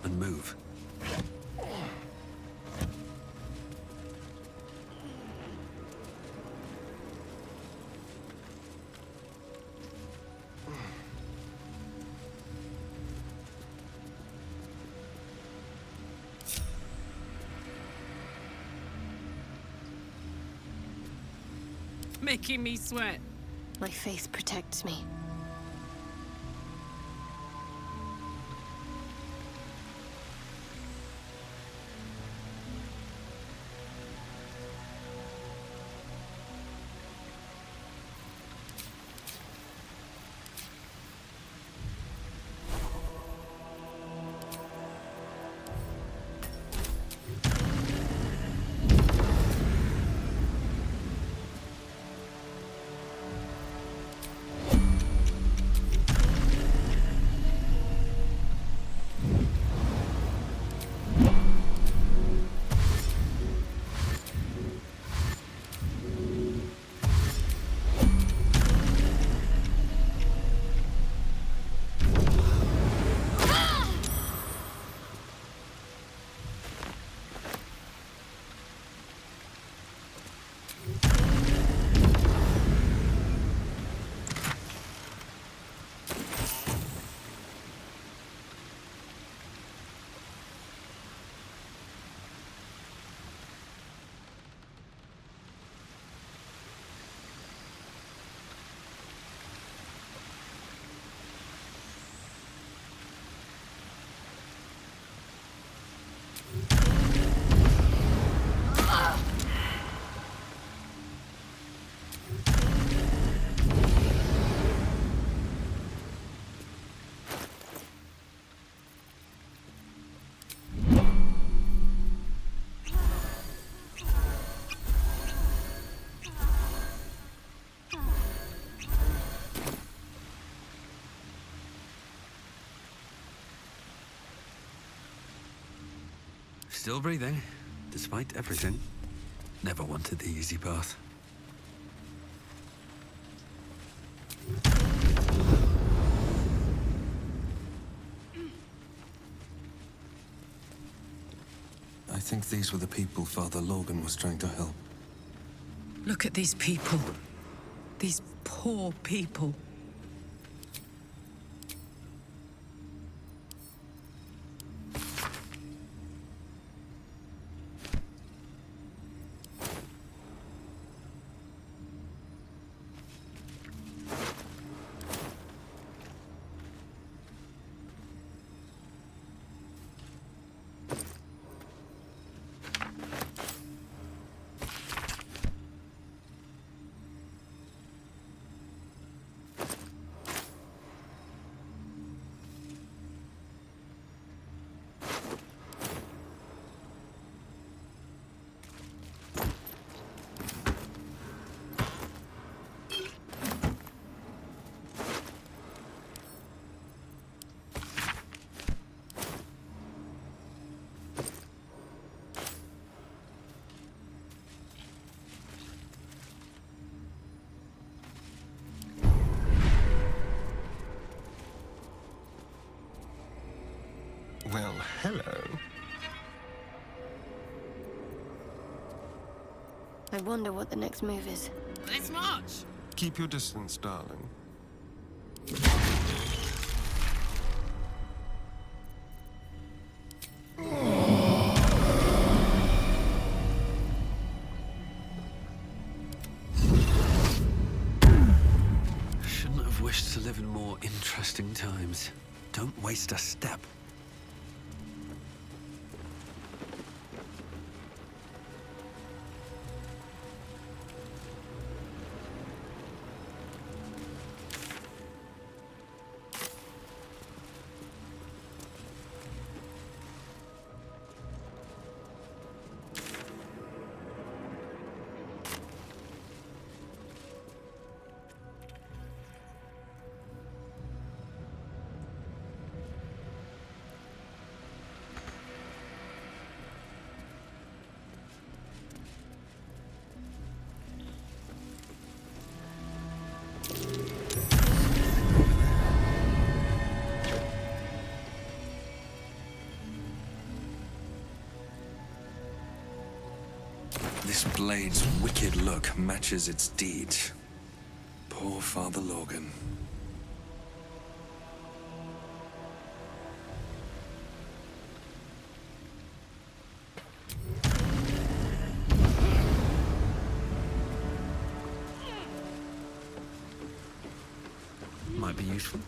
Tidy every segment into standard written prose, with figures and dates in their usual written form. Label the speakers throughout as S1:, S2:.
S1: and move.
S2: Making me sweat.
S3: My faith protects me.
S1: Still breathing, despite everything. Never wanted the easy path.
S4: I think these were the people Father Logan was trying to help.
S2: Look at these people. These poor people.
S4: Well, hello.
S3: I wonder what the next move is.
S2: Let's march!
S4: Keep your distance, darling.
S1: Shouldn't have wished to live in more interesting times. Don't waste a step.
S4: This blade's wicked look matches its deeds. Poor Father Logan.
S1: Might be useful.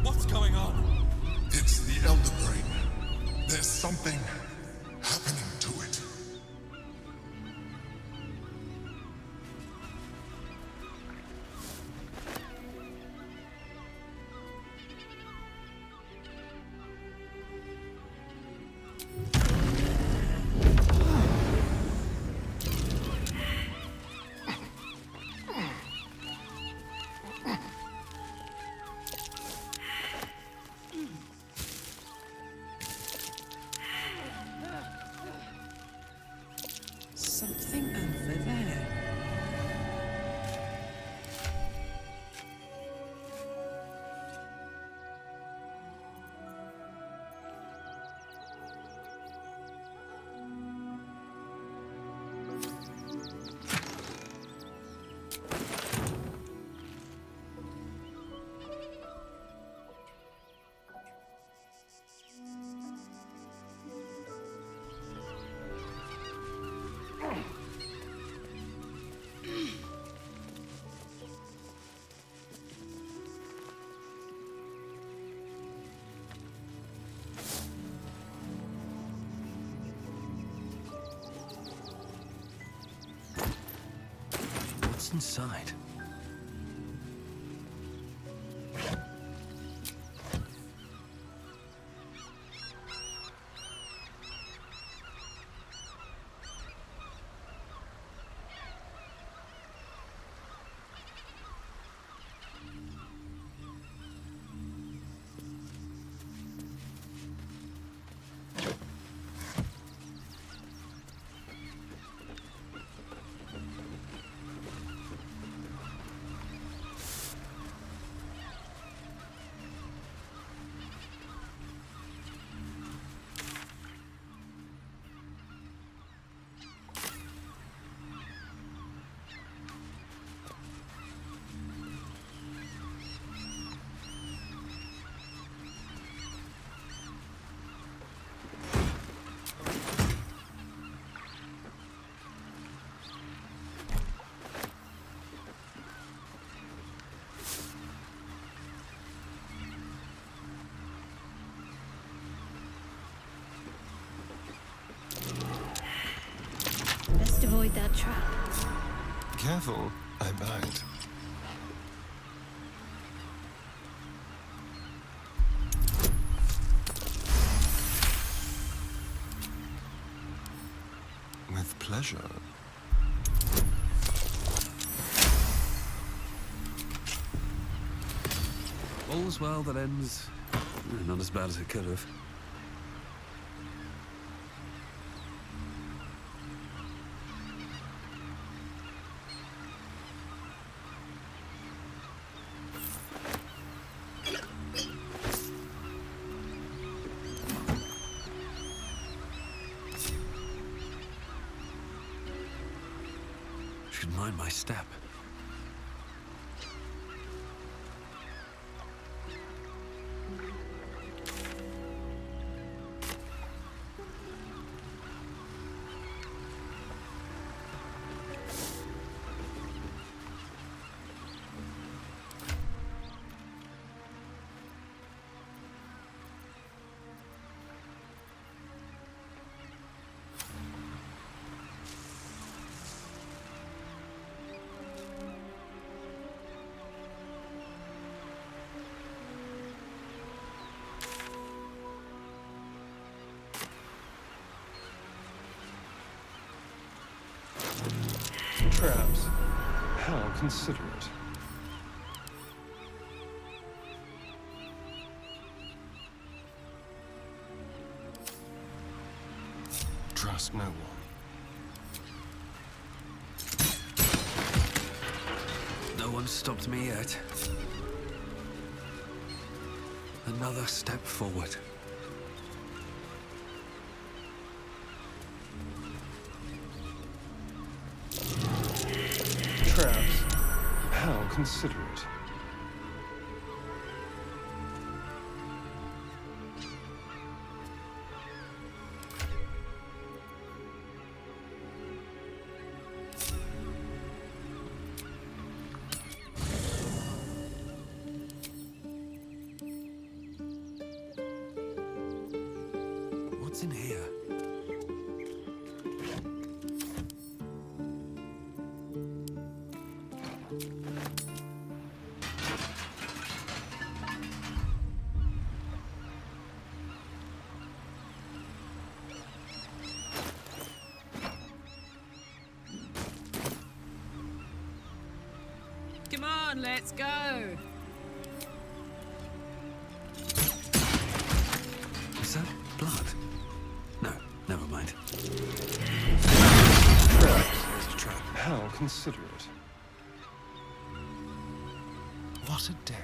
S5: What's going on?
S6: It's the Elder Brain. There's something happening to it.
S2: Something over there.
S1: What's inside?
S3: Best avoid that trap.
S4: Careful, I might. With pleasure.
S1: All's well that ends not as bad as it could have. mind my step.
S7: Traps. How considerate. Trust no one.
S1: No one's stopped me yet. Another step forward.
S7: Traps. How considerate.
S1: What's in here?
S2: Come on, let's go.
S1: Is that blood? No, never mind.
S7: Traps.
S4: There's a trap.
S7: How considerate. What a day.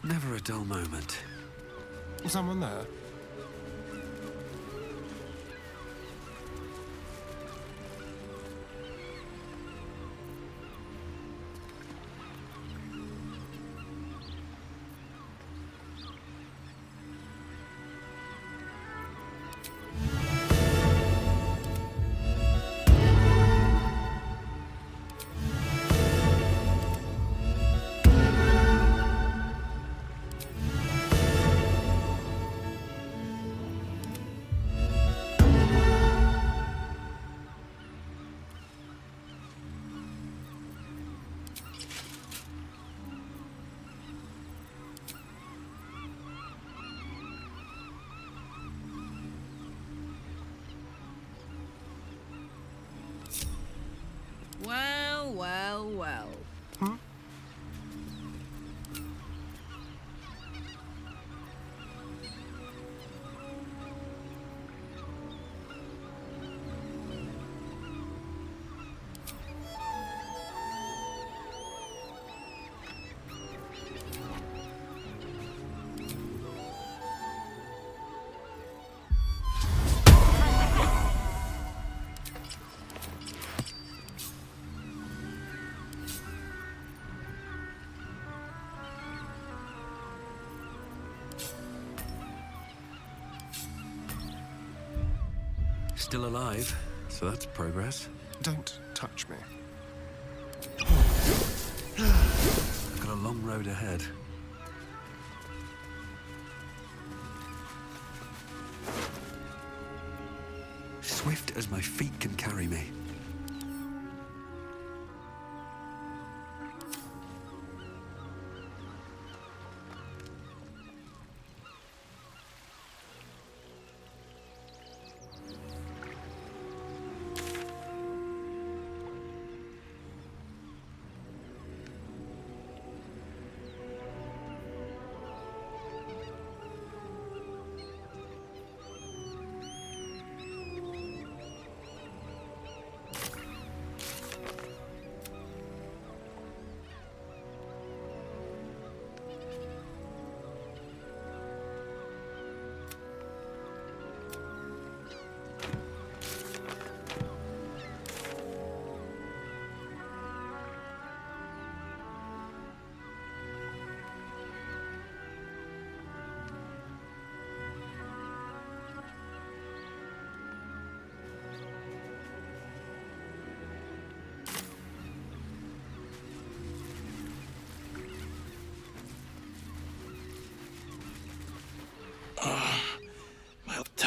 S1: Never a dull moment.
S7: Someone there?
S2: Well, well, well.
S1: Still alive, so that's progress.
S7: Don't touch me.
S1: I've got a long road ahead. Swift as my feet can carry me.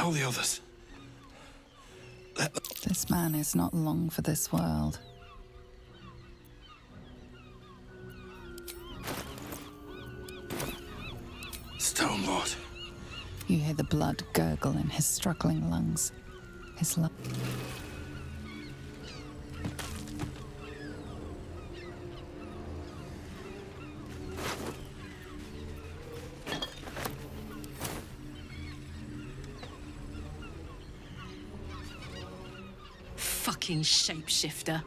S4: Tell the others.
S8: This man is not long for this world.
S4: Stone Lord.
S8: You hear the blood gurgle in his struggling lungs. His lung.
S2: Fucking shapeshifter.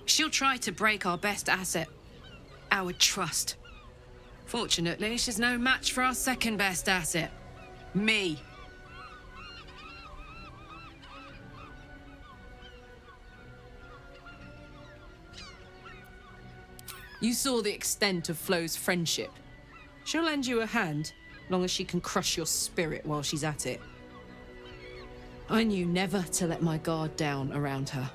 S2: She'll try to break our best asset, our trust. Fortunately, she's no match for our second best asset, me. You saw the extent of Flo's friendship. She'll lend you a hand, long as she can crush your spirit while she's at it. I knew never to let my guard down around her.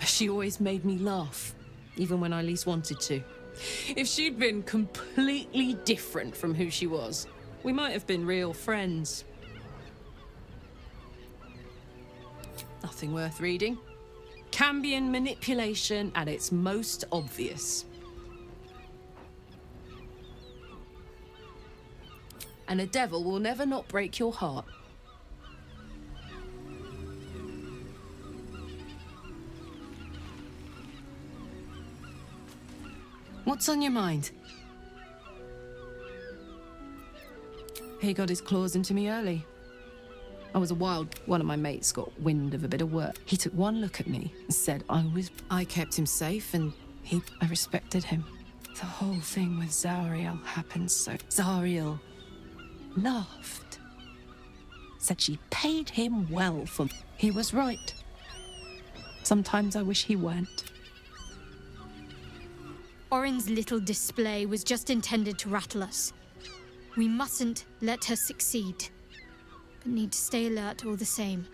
S2: She always made me laugh, even when I least wanted to. If she'd been completely different from who she was, we might have been real friends. Nothing worth reading. Cambion manipulation at its most obvious. And a devil will never not break your heart. What's on your mind? He got his claws into me early. I was a wild. One of my mates got wind of a bit of work. He took one look at me and said I kept him safe and I respected him. The whole thing with Zariel happened so... Zariel laughed. Said she paid him well for... He was right. Sometimes I wish he weren't.
S3: Orin's little display was just intended to rattle us. We mustn't let her succeed, but need to stay alert all the same.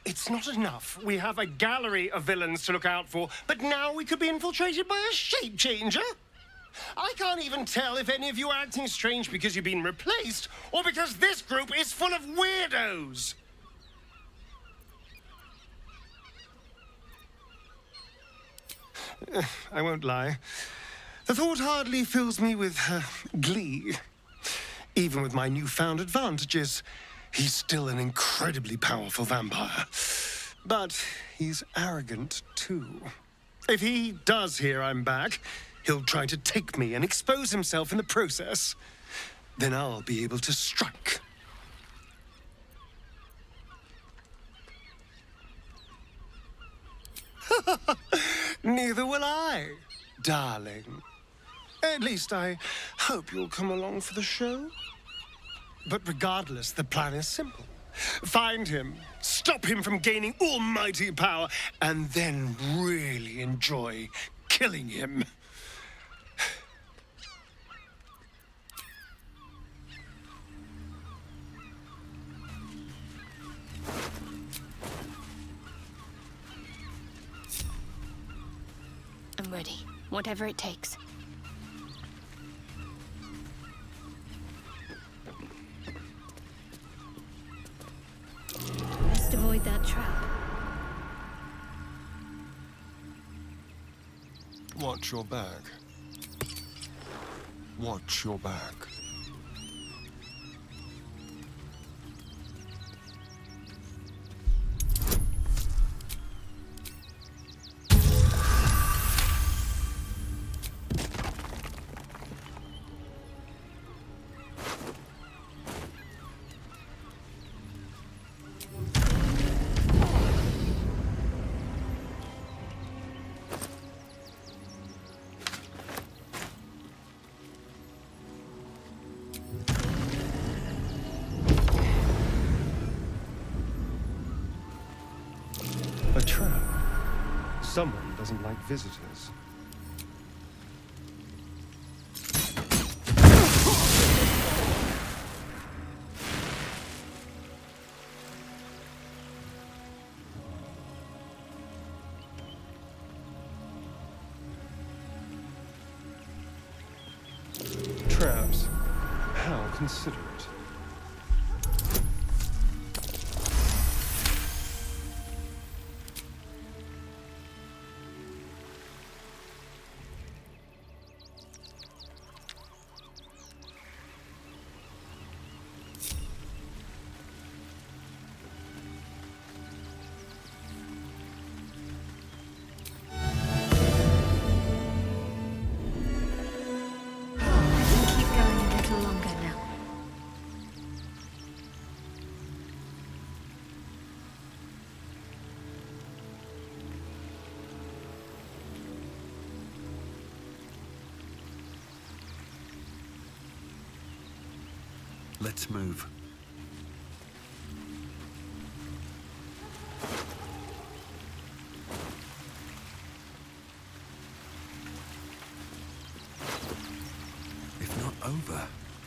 S7: It's not enough. We have a gallery of villains to look out for, but now we could be infiltrated by a shape changer? I can't even tell if any of you are acting strange because you've been replaced, or because this group is full of weirdos. I won't lie. The thought hardly fills me with glee. Even with my newfound advantages, he's still an incredibly powerful vampire. But he's arrogant, too. If he does hear I'm back, he'll try to take me and expose himself in the process. Then I'll be able to strike. Neither will I, darling. At least I hope you'll come along for the show. But regardless, the plan is simple. Find him, stop him from gaining almighty power, and then really enjoy killing him.
S3: I'm ready, whatever it takes. Best avoid that trap.
S7: Watch your back. Watch your back. A trap. Someone doesn't like visitors. traps. How considerate.
S3: Keep going a little longer now.
S1: Let's move. If not over,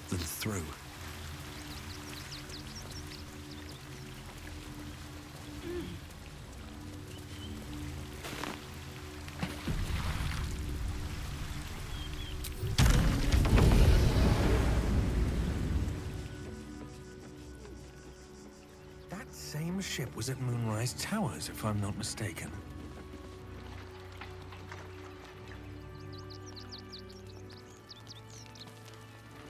S1: then through.
S4: That same ship was at Moonrise Towers, if I'm not mistaken.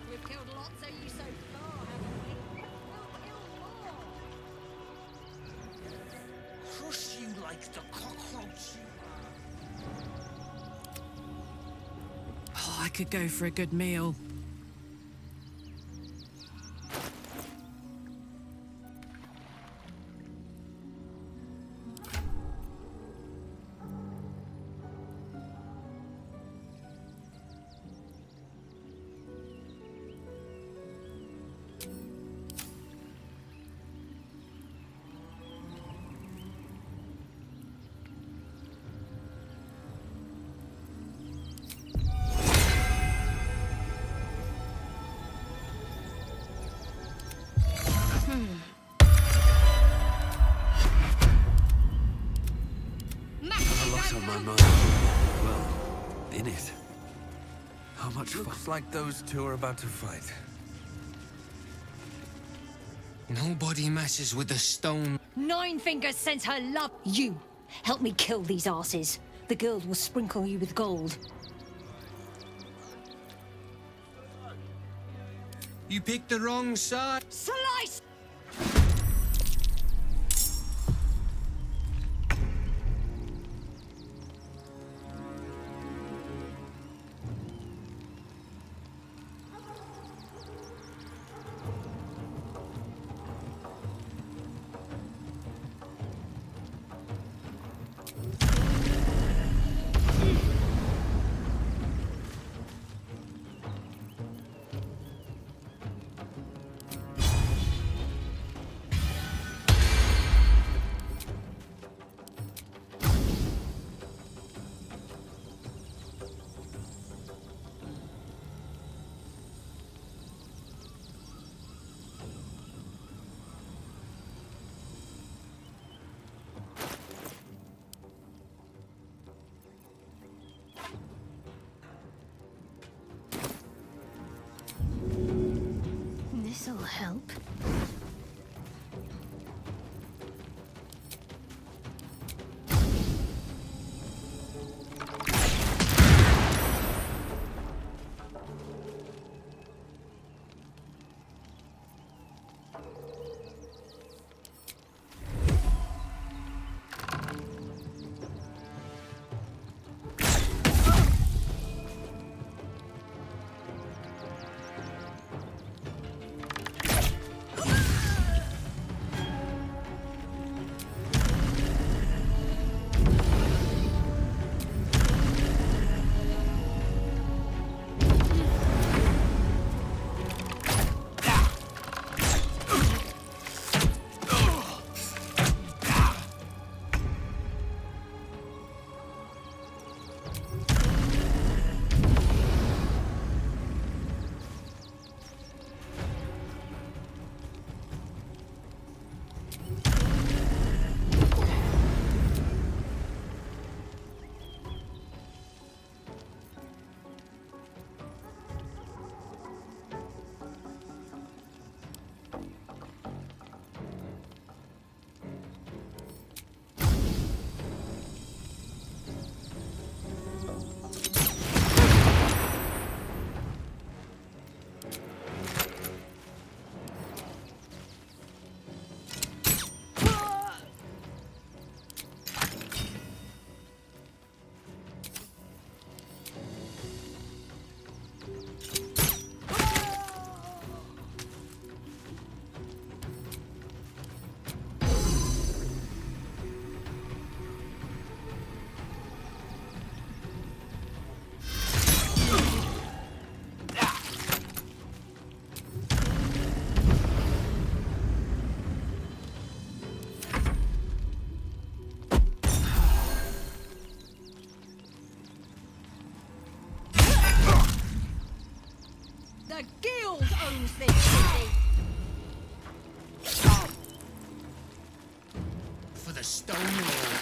S3: We've killed lots of you so far, haven't we? We'll kill more.
S5: Crush you like the cockroach.
S2: Oh, I could go for a good meal.
S1: A lot on my mind. Well, in it. How much fun?
S4: Looks like those two are about to fight.
S9: Nobody messes with the stone.
S10: Nine Fingers sends her love. You, help me kill these asses. The girls will sprinkle you with gold.
S9: You picked the wrong side.
S10: Slice!
S3: This'll help.
S10: The guild owns this city!
S9: For the stone lord.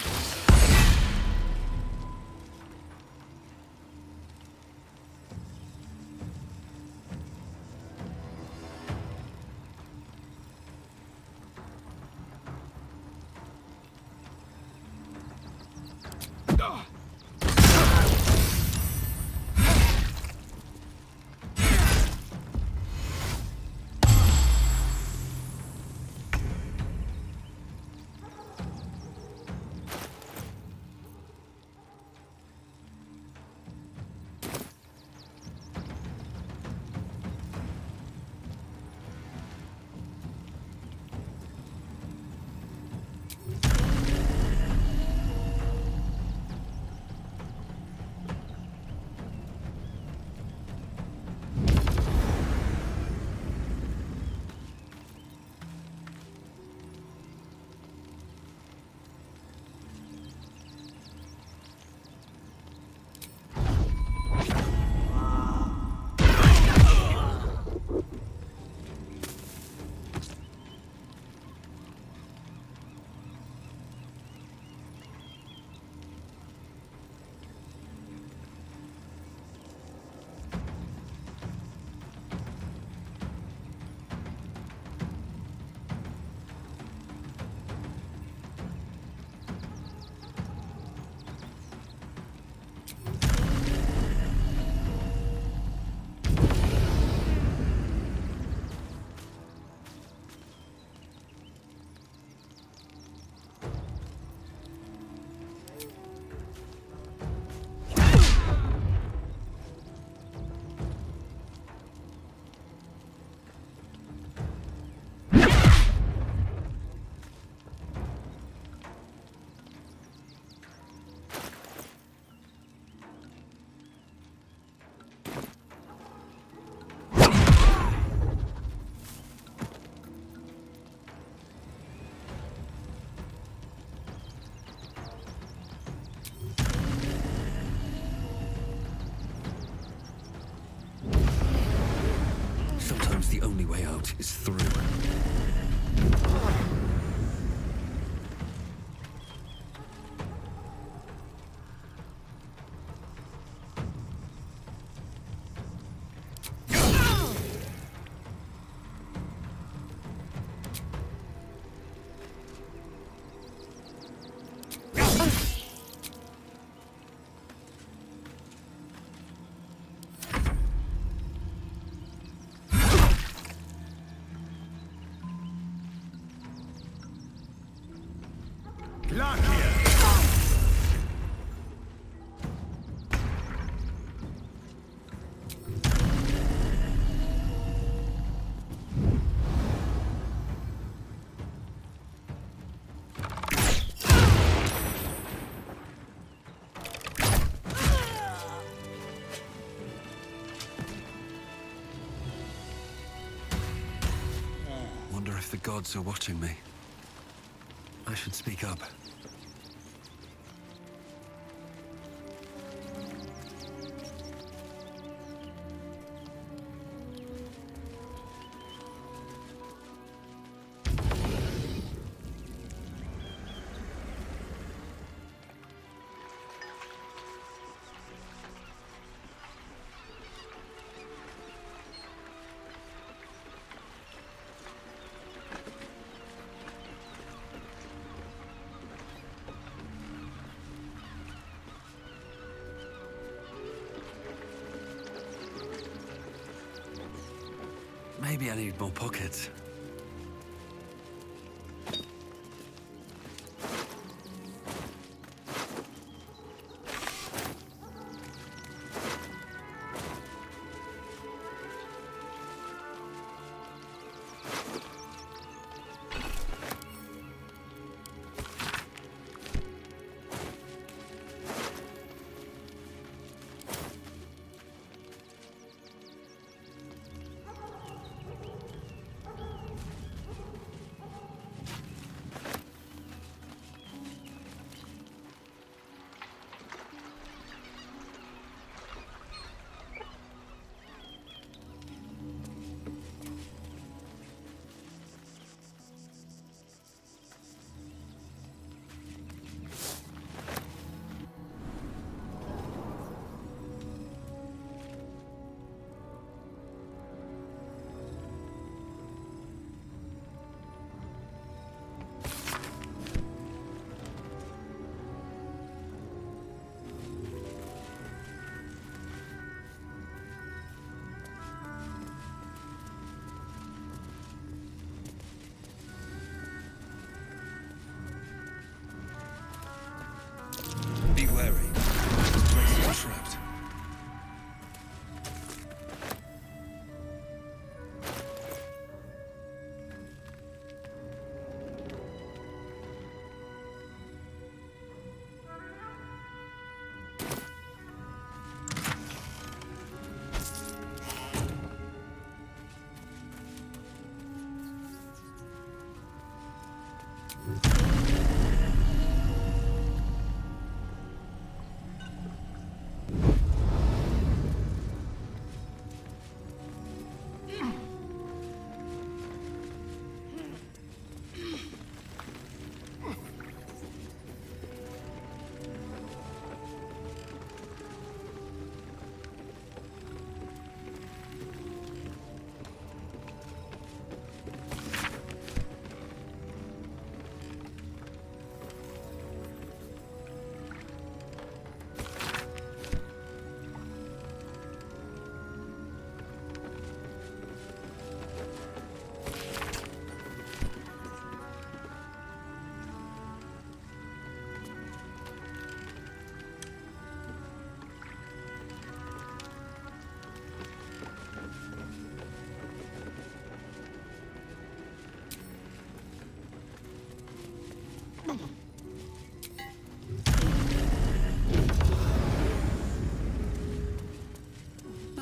S1: Sometimes the only way out is through. Wonder if the gods are watching me. I should speak up. Maybe I need more pockets.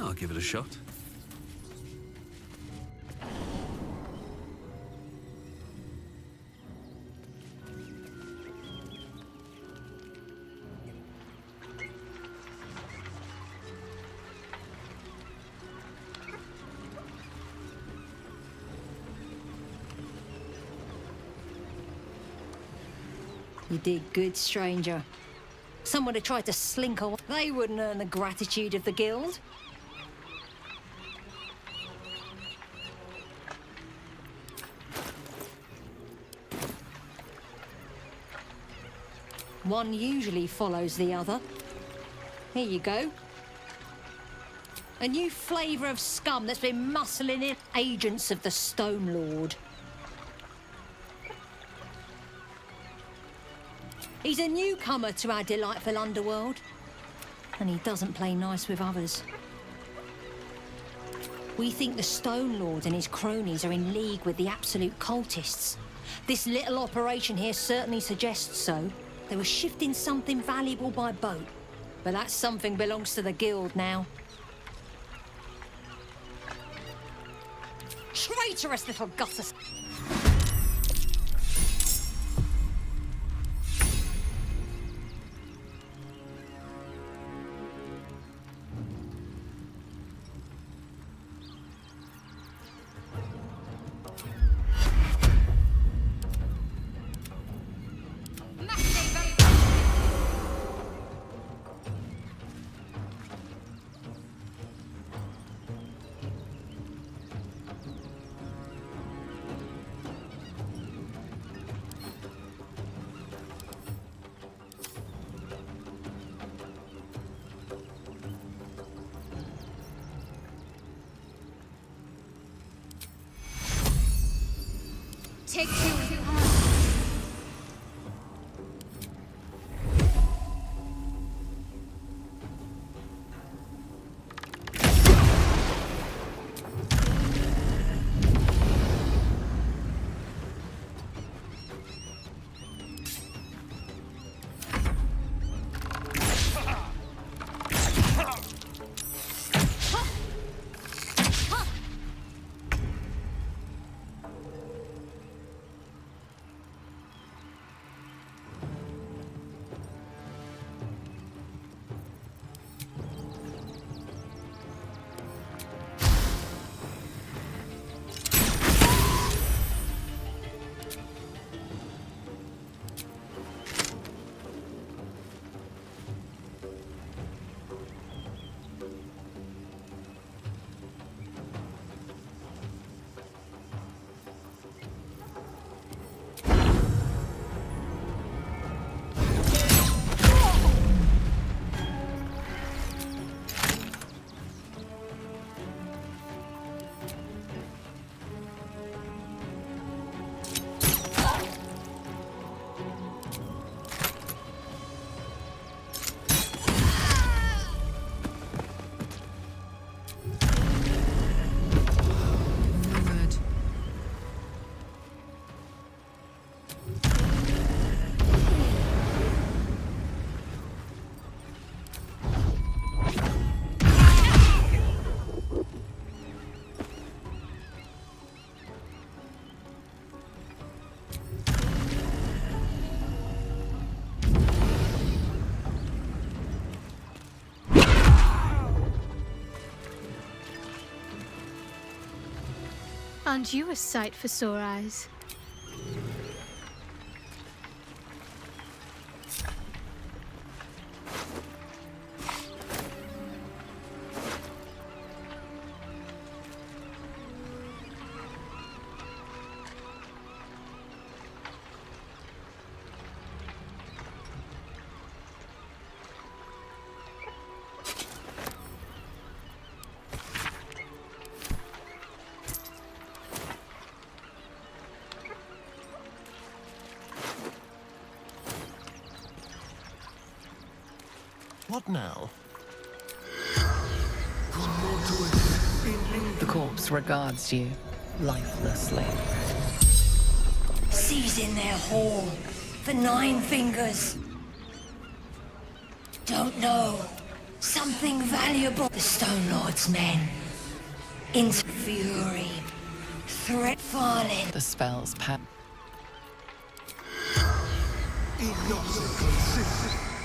S1: I'll give it a shot.
S10: You did good, stranger. Someone had tried to slink away. They wouldn't earn the gratitude of the guild. One usually follows the other. Here you go. A new flavour of scum that's been muscling in agents of the Stone Lord. He's a newcomer to our delightful underworld, and he doesn't play nice with others. We think the Stone Lord and his cronies are in league with the absolute cultists. This little operation here certainly suggests so. They were shifting something valuable by boat, but that something belongs to the guild now. Traitorous little gutters!
S3: Take two. Aren't you a sight for sore eyes?
S7: What now?
S8: The corpse regards you lifelessly.
S10: Seize in their hall, the Nine Fingers. Don't know. Something valuable. valuable. The Stone Lord's men. Into fury. Threat falling.
S8: The spell's power.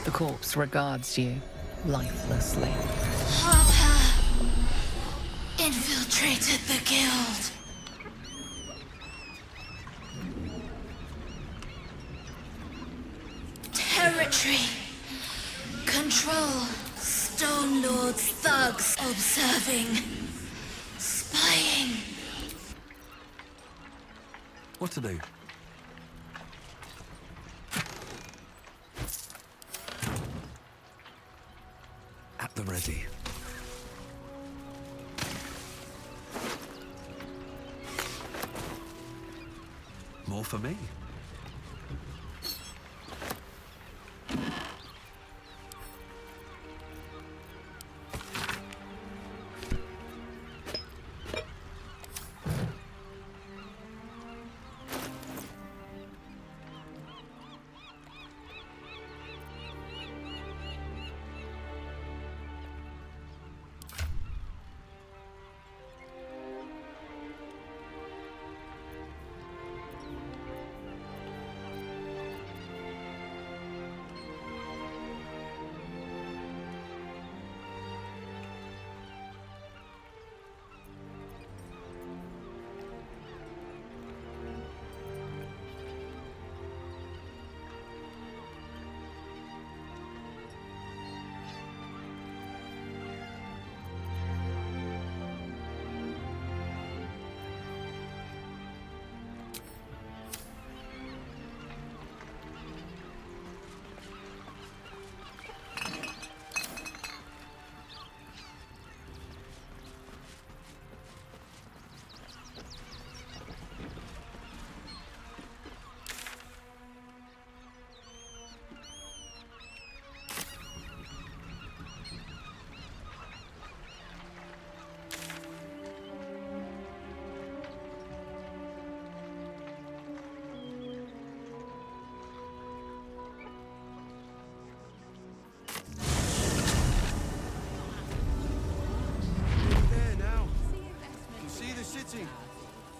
S8: The corpse regards you lifelessly.
S3: Harper infiltrated the guild. Territory. Control. Stone Lord's thugs observing. Spying.
S1: What to do? At the ready. More for me.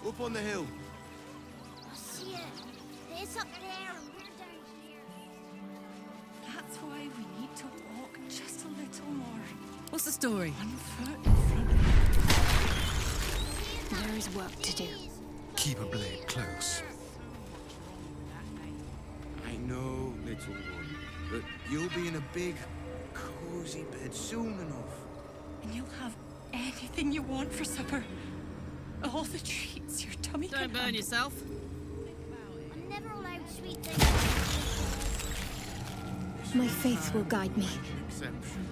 S11: Up on the hill.
S12: I see it. It's up there and we're down here.
S13: That's why we need to walk just a little more.
S2: What's the story?
S13: 1 foot in front of
S3: There is work to do.
S4: Keep a blade close.
S11: I know, little one, but you'll be in a big, cozy bed soon enough.
S13: and you'll have anything you want for supper. All the treats your tummy can
S2: Don't burn
S13: handle.
S2: yourself.
S12: I'm never allowed sweet things.
S3: My faith will guide me.
S11: Exception.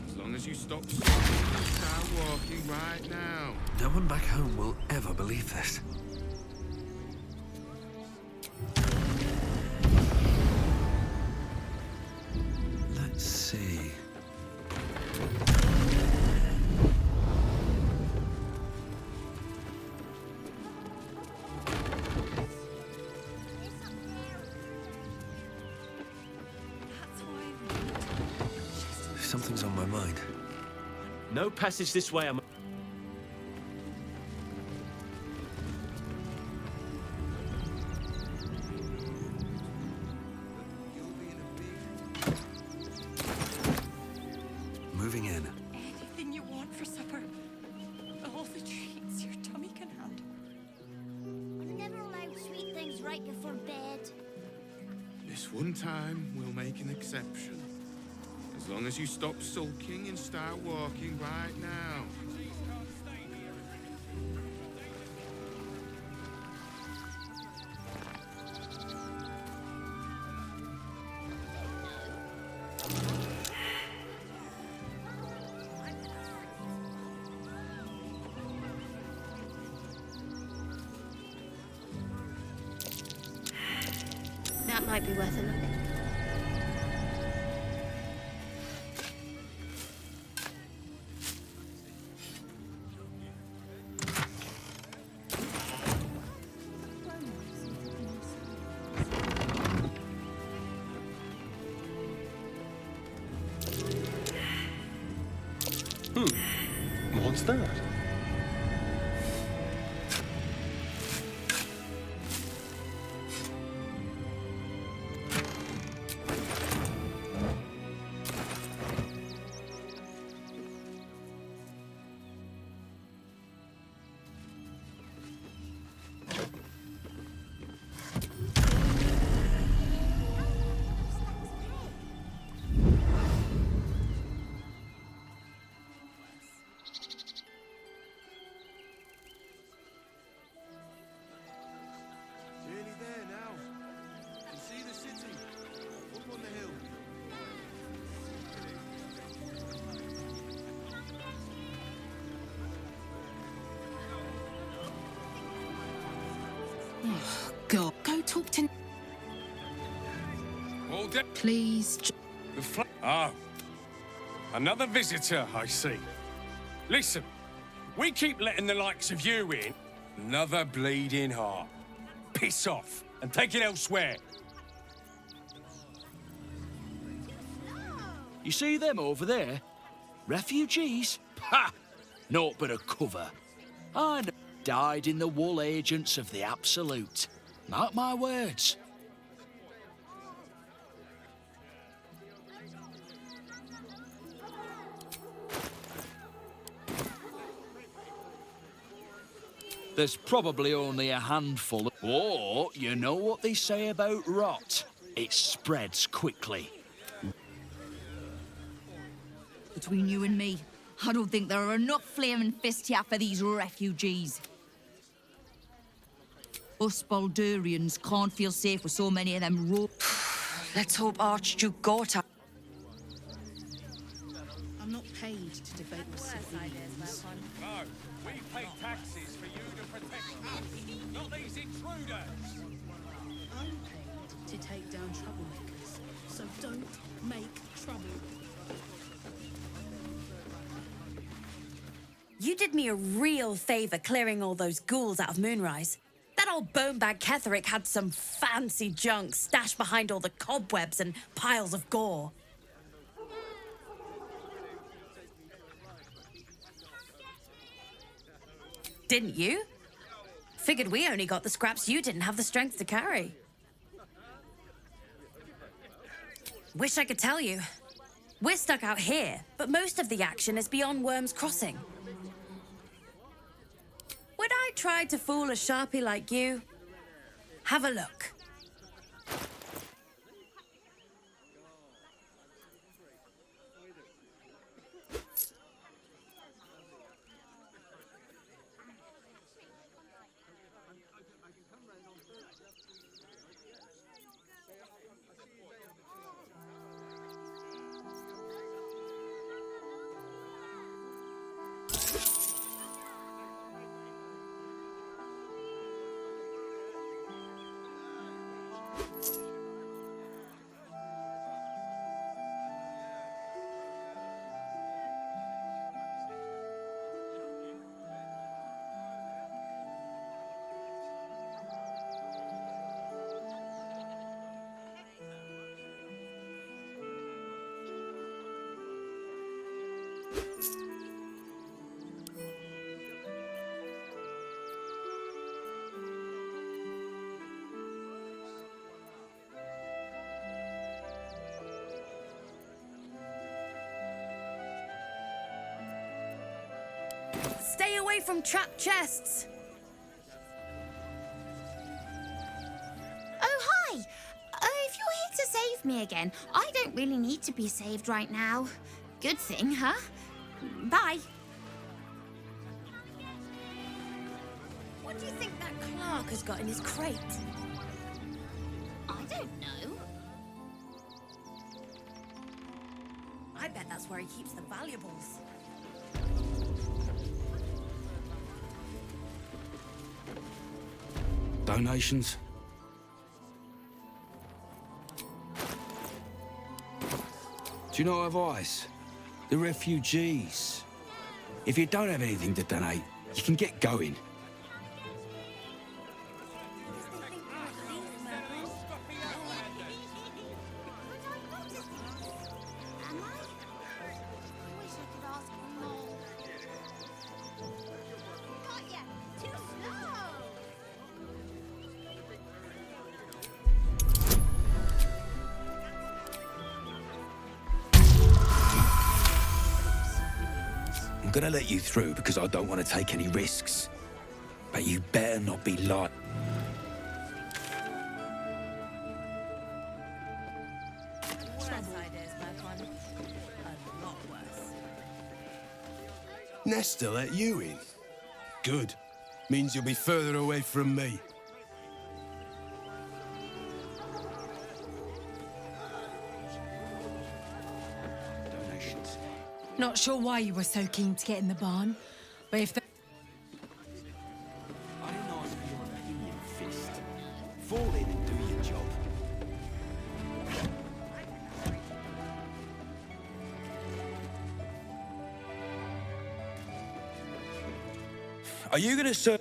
S11: As long as you stop start walking right now.
S1: No one back home will ever believe this. Let's see. Something's on my mind.
S14: No passage this way, I'm...
S1: Moving in.
S13: Anything you want for supper. All the treats your tummy can handle.
S12: I'm never allowed sweet things right before bed.
S11: This one time, we'll make an exception. As long as you stop sulking and start walking right now.
S3: That might be worth a look.
S7: What's that?
S11: Nearly there now. You see the city? Up on the hill.
S2: Oh, God. Go talk to...
S15: All day.
S2: Please.
S15: Ah, another visitor, I see. Listen, we keep letting the likes of you in. Another bleeding heart. Piss off and take it elsewhere.
S9: You see them over there? Refugees? Ha! Naught but a cover. I know. Died in the wool agents of the Absolute. Mark my words. There's probably only a handful. Or, you know what they say about rot? It spreads quickly.
S16: Between you and me, I don't think there are enough flaming fists here for these refugees. Us Baldurians can't feel safe with so many of them
S17: Let's hope Archduke Gorta...
S13: I'm not paid to debate with civilians.
S15: No, we pay taxes for you to protect us, not these intruders.
S13: I'm paid to take down troublemakers, so don't make trouble.
S17: You did me a real favour clearing all those ghouls out of Moonrise. That old bonebag Ketherick had some fancy junk stashed behind all the cobwebs and piles of gore. Didn't you? Figured we only got the scraps you didn't have the strength to carry. Wish I could tell you. We're stuck out here, but most of the action is beyond Worm's Crossing. Would I try to fool a Sharpie like you? Have a look. Stay away from trapped chests.
S12: Oh, hi! If you're here to save me again, I don't really need to be saved right now. Good thing, huh? Bye.
S17: What do you think that Clark has got in his crate?
S12: I don't know.
S17: I bet that's where he keeps the valuables.
S9: Donations? Do you know advice? The refugees. If you don't have anything to donate, you can get going.
S12: Am I? I wish I could ask for more.
S18: I'm gonna let you through because I don't want to take any risks. But you better not be lying.
S19: Nesta let you in? Good. Means you'll be further away from me.
S13: Not sure why you were so keen to get in the barn, but if the...
S14: I didn't ask for your opinion, Fist. Fall in and do your job.
S18: Are you gonna serve?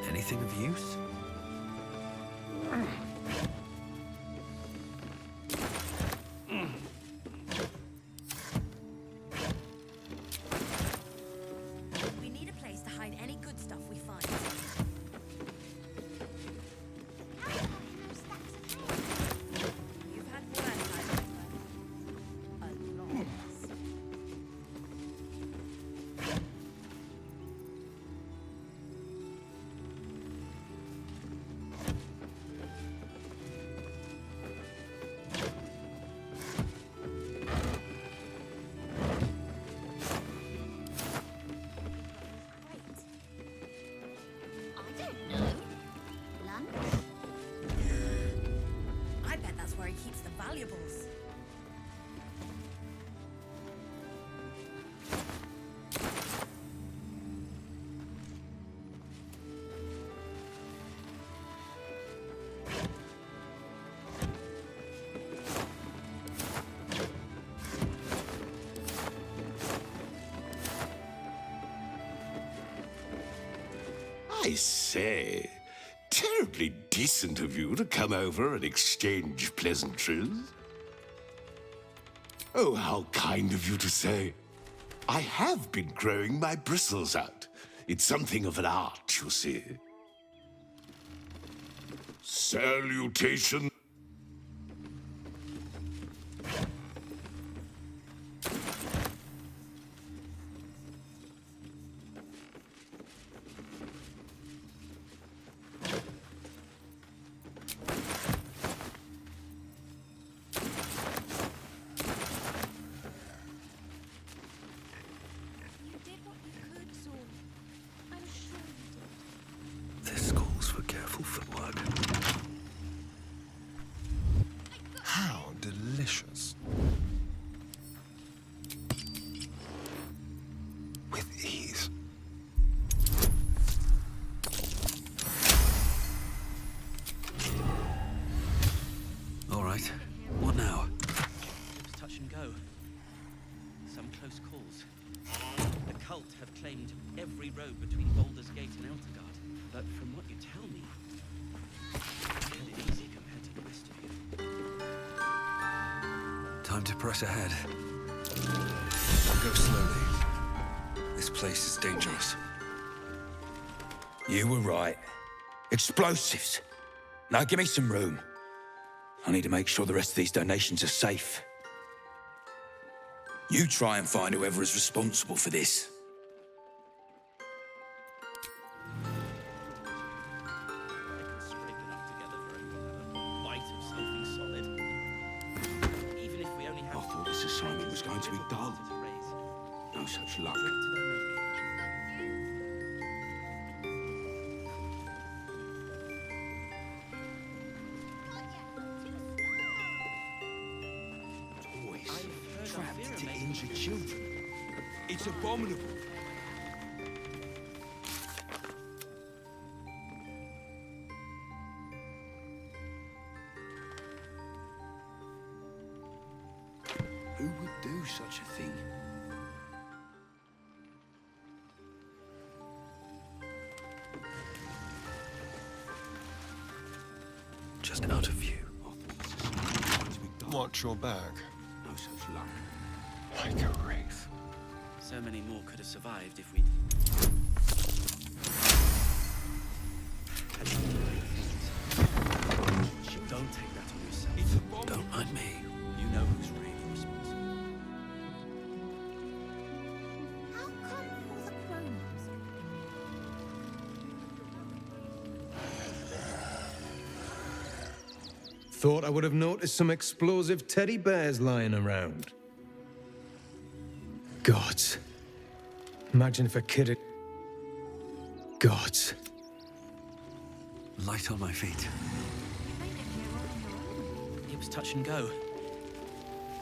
S1: Anything of use?
S17: We need a place to hide any good stuff we find. You've had worse, I remember. A lot worse. I bet that's where he keeps the valuables.
S20: I say, terribly decent of you to come over and exchange pleasantries. Oh, how kind of you to say. I have been growing my bristles out. It's something of an art, you see. Salutation.
S1: This calls for careful footwork.
S7: How delicious. With ease.
S1: All right. What now?
S14: It was touch and go. Some close calls. The cult have claimed every road between Baldur's Gate and Eltergard. But from what you tell me, they had it easy compared to the rest of you.
S1: Time to press ahead. Go slowly. This place is dangerous.
S18: You were right. Explosives. Now give me some room. I need to make sure the rest of these donations are safe. You try and find whoever is responsible for this.
S20: I thought this assignment was going to be dull. No such luck.
S19: Toys trapped to injure children. It's abominable.
S20: Who would do such a thing?
S1: just out of view.
S7: Watch your back.
S11: No such luck.
S7: Like a wraith.
S14: So many more could have survived if we'd... Don't take that on yourself.
S1: Don't mind me.
S14: You know who's really responsible.
S12: How come all the grown-ups?
S21: Thought I would have noticed some explosive teddy bears lying around. Gods. Imagine if a kid had... Gods.
S1: Light on my feet.
S14: It was touch and go.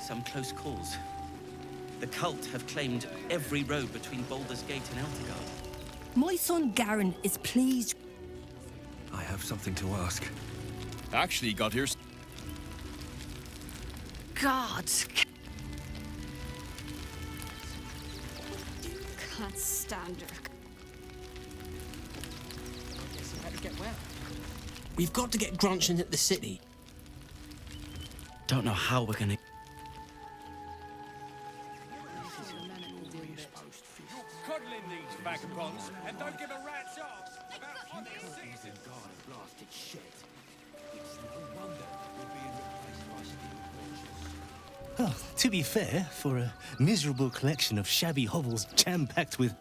S14: Some close calls. The cult have claimed every road between Baldur's Gate and Eltergard.
S10: My son Garen is pleased.
S1: I have something to ask.
S22: Actually, got here.
S13: Gods.
S17: Can't stand her.
S5: We've got to get Grunchen at the city.
S14: Don't know how we're gonna...
S15: Cuddling these vagabonds and don't give a rat's arse about what they're season.
S5: God, blasted shit. It's no wonder we're being replaced by steel porches.
S23: To be fair, for a miserable collection of shabby hovels jam-packed with...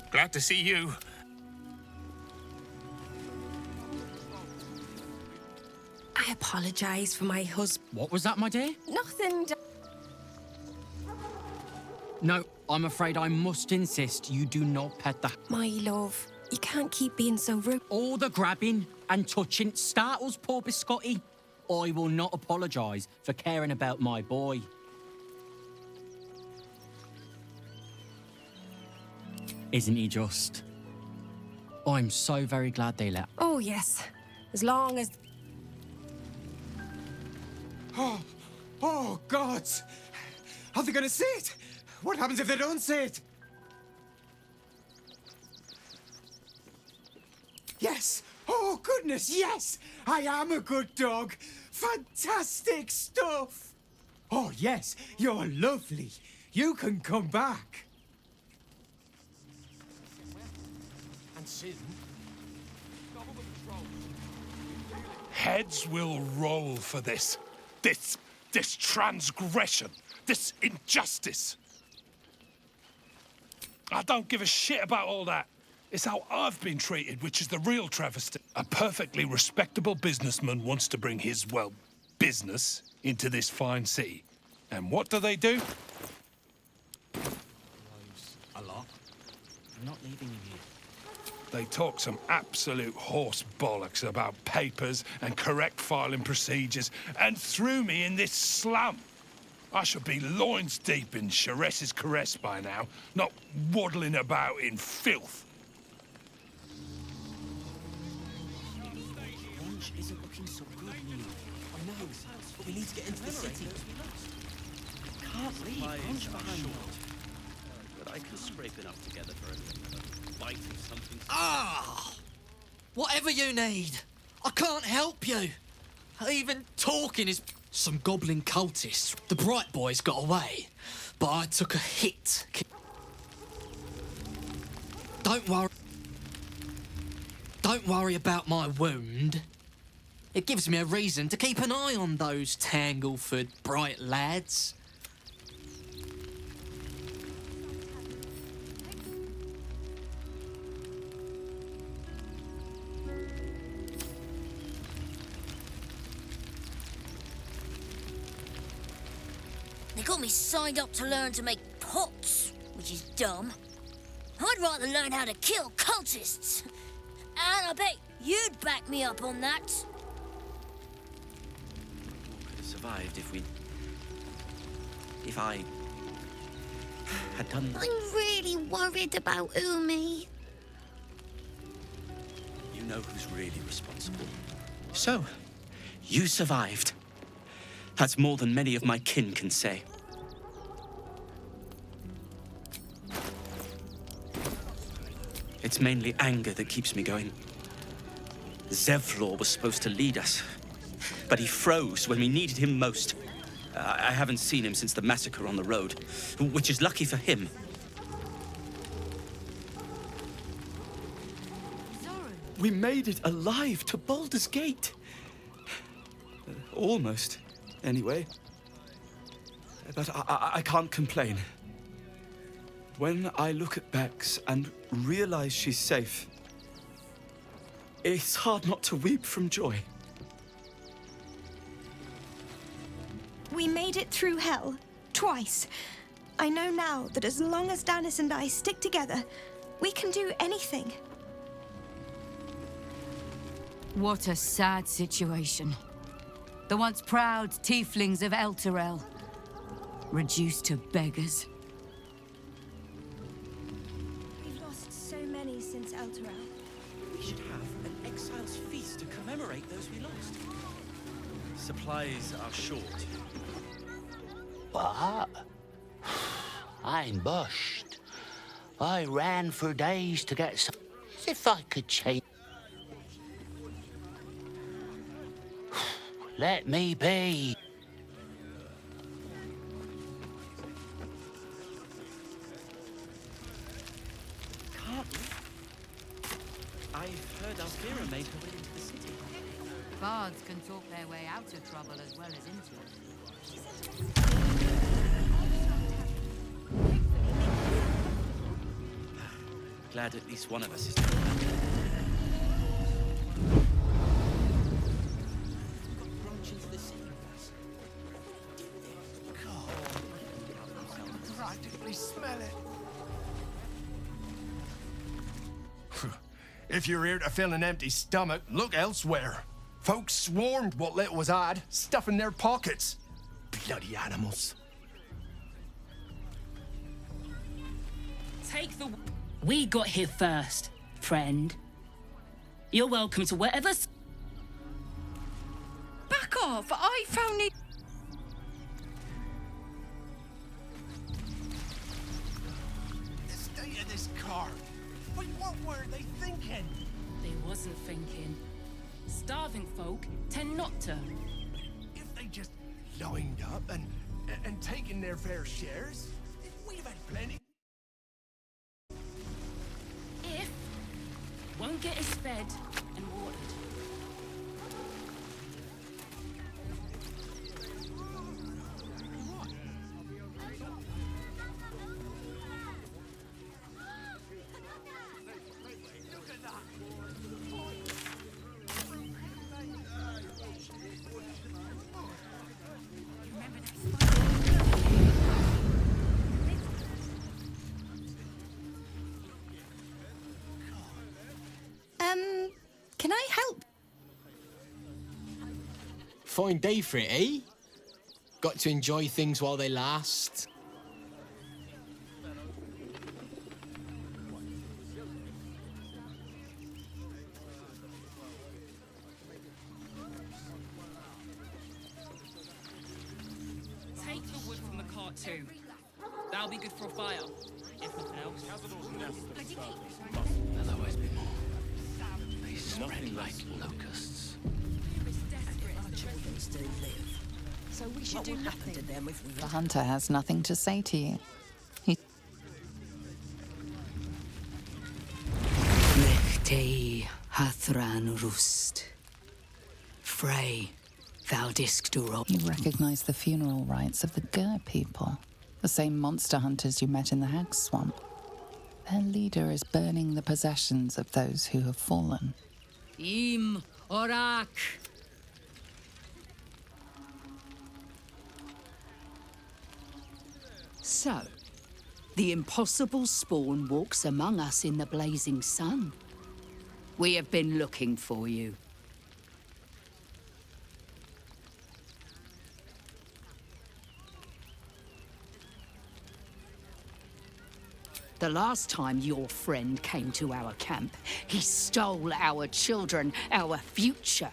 S11: Glad to see you.
S13: I apologise for my husband.
S5: What was that, my dear?
S13: Nothing.
S5: No, I'm afraid I must insist you do not pet the...
S13: My love, you can't keep being so rude.
S5: All the grabbing and touching startles poor Biscotti. I will not apologise for caring about my boy. Isn't he just? I'm so very glad they let...
S13: Oh, yes. As long as...
S24: Oh, gods! Are they gonna see it? What happens if they don't see it? Yes! Oh, goodness, yes! I am a good dog! Fantastic stuff! Oh, yes, you're lovely. You can come back.
S5: And soon...
S20: Heads will roll for this. This transgression. This injustice. I don't give a shit about all that. It's how I've been treated, which is the real travesty. A perfectly respectable businessman wants to bring his, well, business into this fine city. And what do?
S14: A lot. I'm not leaving you here.
S20: They talk some absolute horse bollocks about papers and correct filing procedures and threw me in this slum. I should be loins deep in Shares's caress by now, not waddling about in filth.
S5: Lunch isn't looking so good, Neil. I know, but we need to get into the city.
S14: Can't leave lunch behind. But I can scrape enough together for a bite of something.
S5: Ah! Whatever you need. I can't help you. Even talking is... Some goblin cultists. The bright boys got away, but I took a hit. Don't worry. Don't worry about my wound. It gives me a reason to keep an eye on those Tangleford bright lads.
S10: They got me signed up to learn to make pots, which is dumb. I'd rather learn how to kill cultists. And I bet you'd back me up on that.
S14: Could have survived if I had done...
S12: I'm really worried about Umi.
S14: You know who's really responsible. So, you survived. That's more than many of my kin can say. It's mainly anger that keeps me going. Zevlor was supposed to lead us, but he froze when we needed him most. I haven't seen him since the massacre on the road, which is lucky for him. We made it alive to Baldur's Gate. Almost, anyway. But I can't complain. When I look at Bex and realize she's safe, it's hard not to weep from joy.
S3: We made it through hell, twice. I know now that as long as Danis and I stick together, we can do anything.
S16: What a sad situation. The once proud tieflings of Elturel, reduced to beggars.
S3: We've lost so many since Elturel.
S14: We should have an exile's feast to commemorate those we lost. Supplies are short.
S4: What? I'm bushed. I ran for days to get some... As if I could change... Let me be.
S14: Can't we? I've heard Alfira made her way into the city.
S16: Bards can talk their way out of trouble as well as into it.
S14: Glad at least one of us is
S6: Practically smell it. If you're here to fill an empty stomach, look elsewhere. Folks swarmed what little was had, stuffing their pockets. Bloody animals.
S17: Take the... We got here first, friend. You're welcome to whatever...
S13: Back off! I found it...
S6: The state of this cart. But what were they thinking?
S17: They wasn't thinking. Starving folk tend not to.
S6: If they just lined up and taken their fair shares, we'd have had plenty.
S17: If won't get us fed and watered.
S3: Can I help?
S8: Fine day for it, eh? Got to enjoy things while they last.
S17: Take the wood from the cart too. That'll be good for a fire. If nothing else.
S1: There'll always be more. They spread like locusts.
S25: Our children still live. So we should do nothing to them if we...
S26: The hunter has nothing to say to you.
S27: Lechtei Hathran Rust. Frey, thou didst do wrong.
S26: You recognize the funeral rites of the Gur people, the same monster hunters you met in the Hag Swamp. Their leader is burning the possessions of those who have fallen.
S16: Im Orak.
S27: So, the impossible spawn walks among us in the blazing sun. We have been looking for you. The last time your friend came to our camp, he stole our children, our future.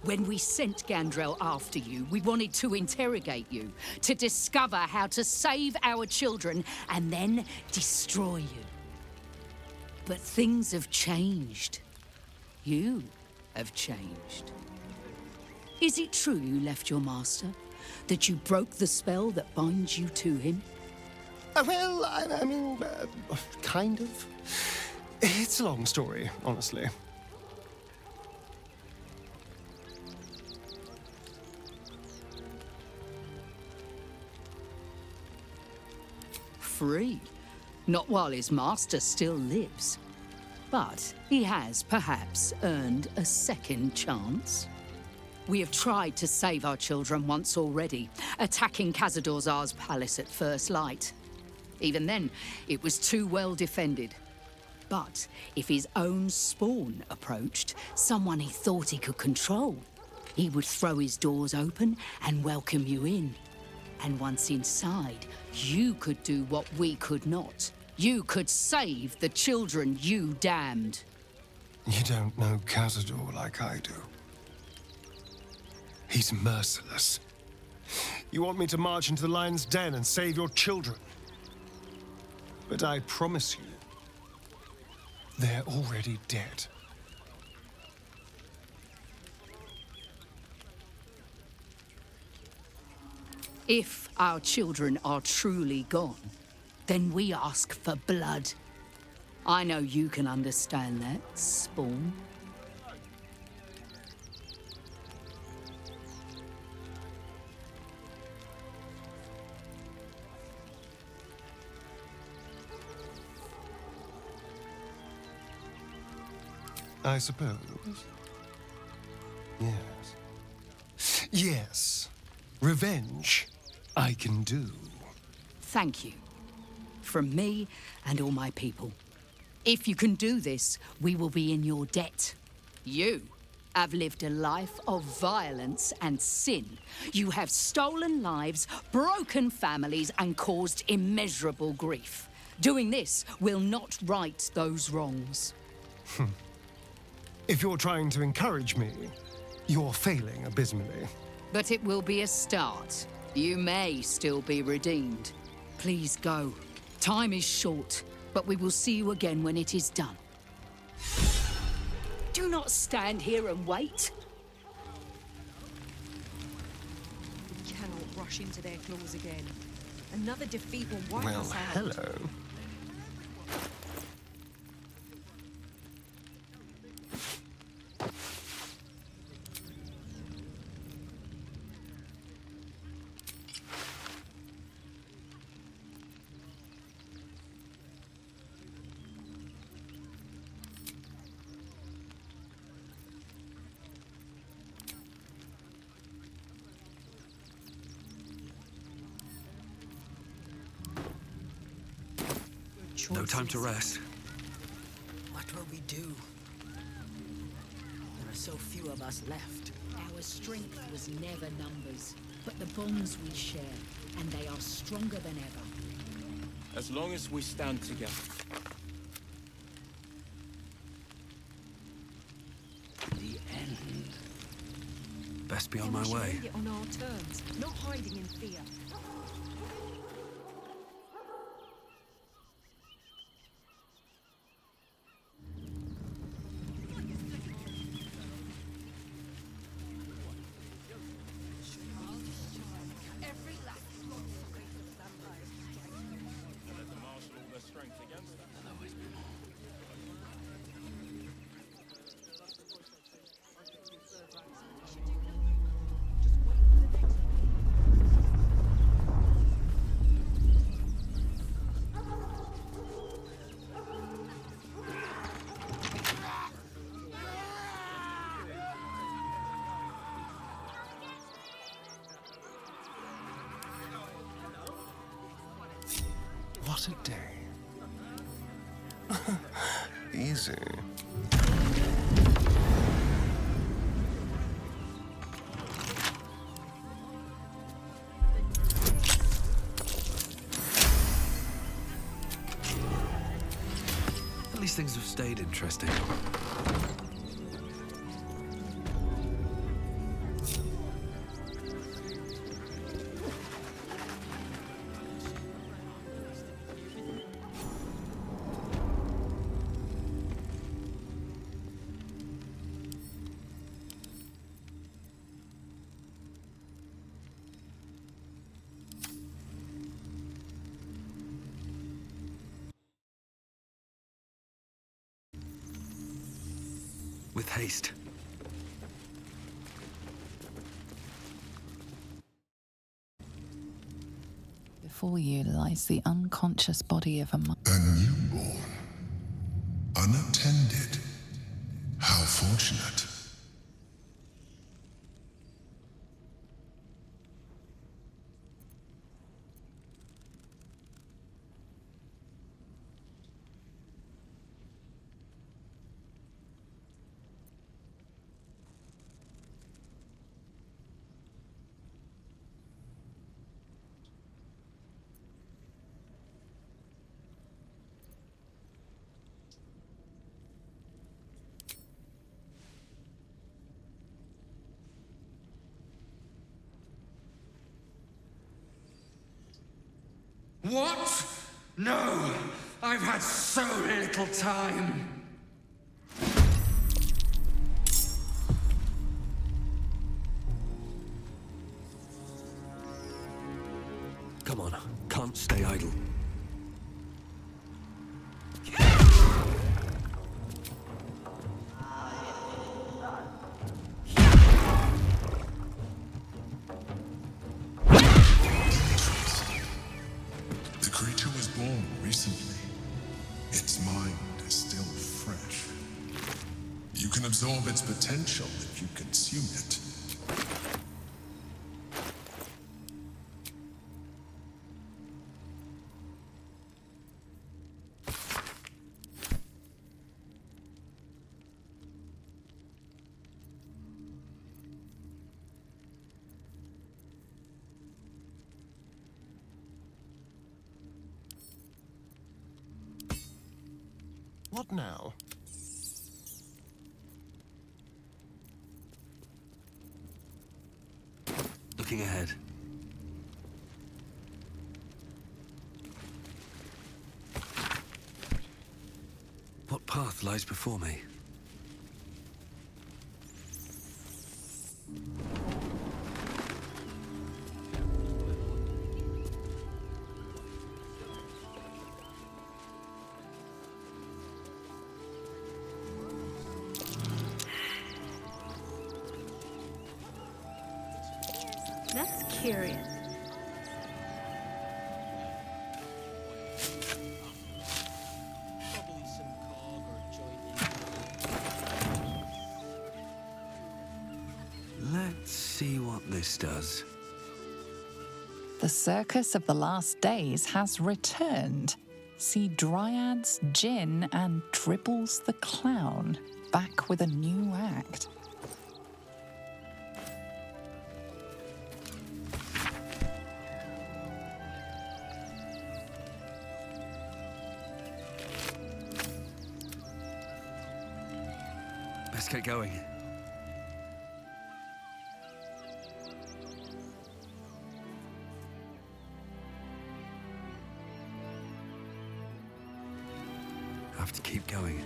S27: When we sent Gandrel after you, we wanted to interrogate you, to discover how to save our children and then destroy you. But things have changed. You have changed. Is it true you left your master? That you broke the spell that binds you to him?
S6: Well, I mean, kind of. It's a long story, honestly.
S27: Free. Not while his master still lives. But he has perhaps earned a second chance. We have tried to save our children once already, attacking Khazad-dûr'Zar's palace at first light. Even then, it was too well defended. But if his own spawn approached, someone he thought he could control, he would throw his doors open and welcome you in. And once inside, you could do what we could not. You could save the children you damned.
S6: You don't know Khazad-dûr like I do. He's merciless. You want me to march into the lion's den and save your children? But I promise you, they're already dead.
S27: If our children are truly gone, then we ask for blood. I know you can understand that, Spawn.
S6: I suppose. Yes. Yes. Revenge, I can do.
S27: Thank you. From me and all my people. If you can do this, we will be in your debt. You have lived a life of violence and sin. You have stolen lives, broken families, and caused immeasurable grief. Doing this will not right those wrongs.
S6: If you're trying to encourage me, you're failing abysmally.
S27: But it will be a start. You may still be redeemed. Please go. Time is short, but we will see you again when it is done. Do not stand here and wait.
S25: We cannot rush into their claws again. Another defeat will wipe
S6: Well,
S25: us out.
S6: hello.
S1: No time to rest.
S25: What will we do? There are so few of us left.
S27: Our strength was never numbers, but the bonds we share, and they are stronger than ever.
S8: As long as we stand together.
S1: The end. Best be on
S25: Then
S1: my
S25: we should
S1: way.
S25: end it on our terms, not hiding in fear.
S6: What a day. Easy.
S1: At least things have stayed interesting. with haste.
S26: Before you lies the unconscious body of a man.
S2: A newborn. Unattended. How fortunate.
S15: What? No! I've had so little time!
S1: Come on, can't stay idle.
S2: The creature was born recently. Its mind is still fresh. You can absorb its potential if you consume it.
S6: What now?
S1: Looking ahead. What path lies before me?
S12: That's curious.
S8: Probably some cog or joint.
S1: Let's see what this does.
S26: The circus of the last days has returned. See Dryads, Jinn, and Dribbles the Clown back with a new act.
S1: Let's get going. Have to keep going.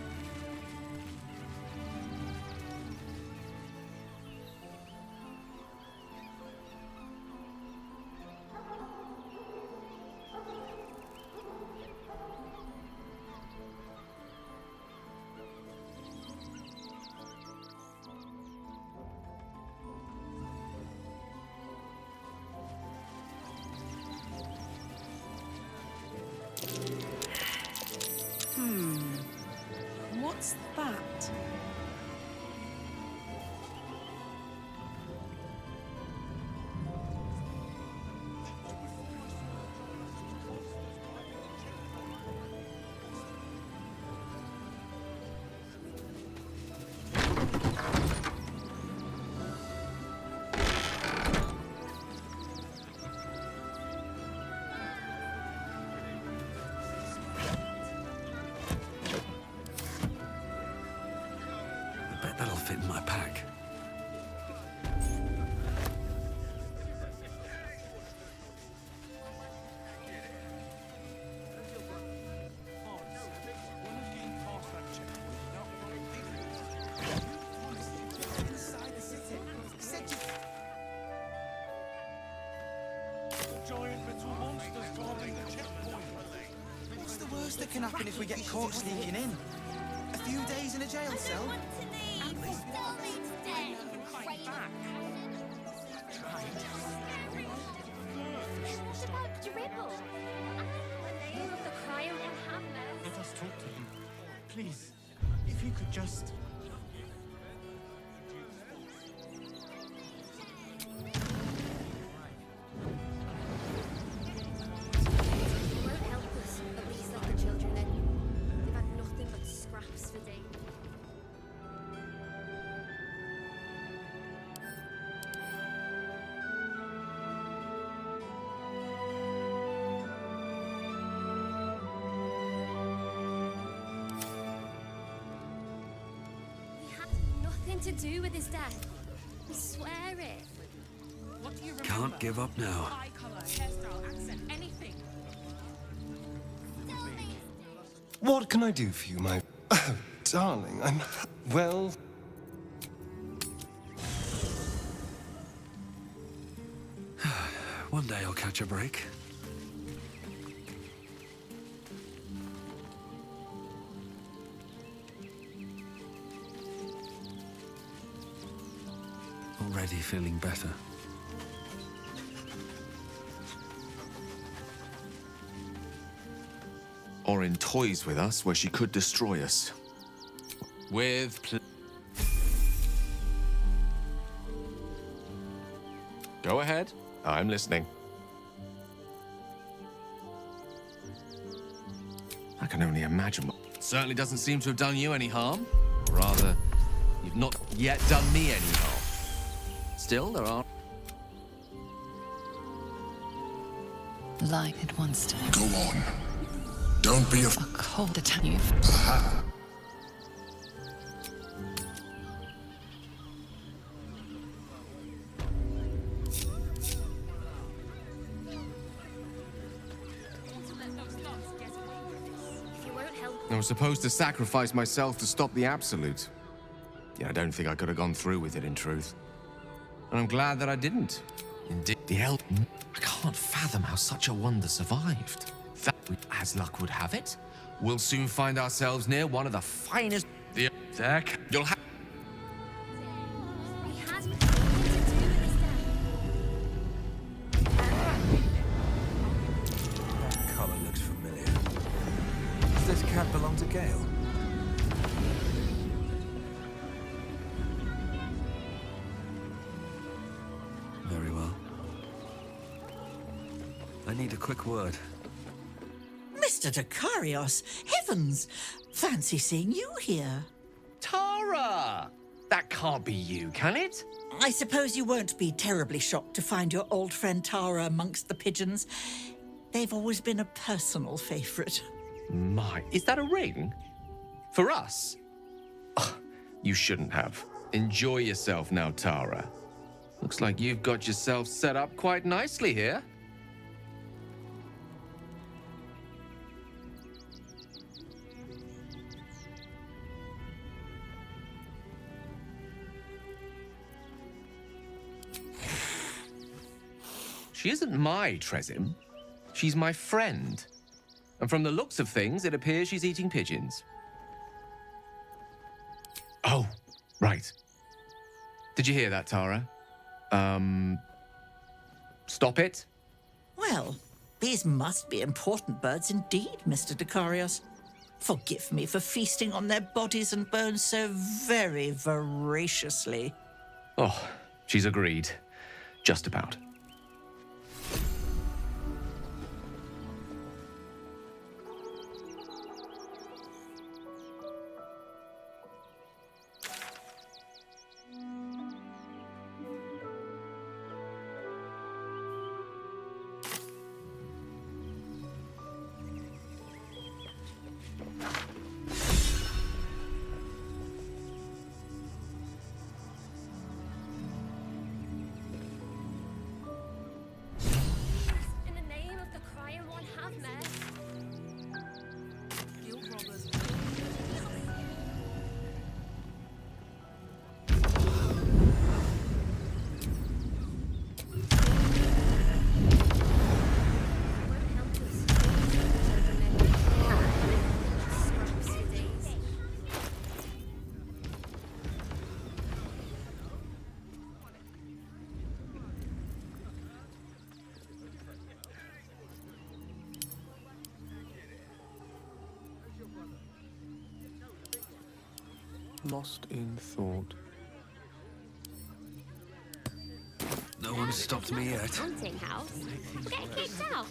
S17: What's that?
S1: I bet that'll fit in my pack.
S7: What's the worst that can happen if we get caught sneaking in? A few days in a jail cell?
S24: Let us talk to him. Please, if you could just...
S9: Won't help us, at least like the children anymore. They've had nothing but scraps for days. We had nothing to do with his death. We swear it.
S13: What do you remember?
S1: Can't give up now.
S13: Eye colour, hairstyle, accent, anything.
S6: What can I do for you, my... Oh, darling, I'm... Well...
S1: One day I'll catch a break. Already feeling better.
S11: Or in toys with us where she could destroy us. With Go ahead. I'm listening. I can only imagine what... Certainly doesn't seem to have done you any harm. Rather, you've not yet done me any harm. Still, there are...
S26: Like it wants to.
S2: Go on. Don't be
S26: A cold attack you.
S2: Aha.
S9: If you won't help,
S11: I was supposed to sacrifice myself to stop the Absolute. Yeah, I don't think I could have gone through with it, in truth. And I'm glad that I didn't. Indeed, the I can't fathom how such a wonder survived. That, as luck would have it, we'll soon find ourselves near one of the finest... The deck. You'll have...
S9: we had nothing to do with his death.
S1: That colour looks familiar. Does this cat belong to Gale? Very well. I need a quick word.
S18: Mr. Dakarios, heavens! Fancy seeing you here.
S11: Tara! That can't be you, can it?
S18: I suppose you won't be terribly shocked to find your old friend Tara amongst the pigeons. They've always been a personal favourite.
S11: My, is that a ring? For us? Ugh, you shouldn't have. Enjoy yourself now, Tara. Looks like you've got yourself set up quite nicely here. She isn't my Tresim. She's my friend. And from the looks of things, it appears she's eating pigeons. Oh, right. Did you hear that, Tara? Stop it?
S18: Well, these must be important birds indeed, Mr. Dakarios. Forgive me for feasting on their bodies and bones so very voraciously.
S11: Oh, she's agreed. Just about. Lost in thought.
S1: No one stopped me yet.
S9: Hunting house? We're getting kicked out.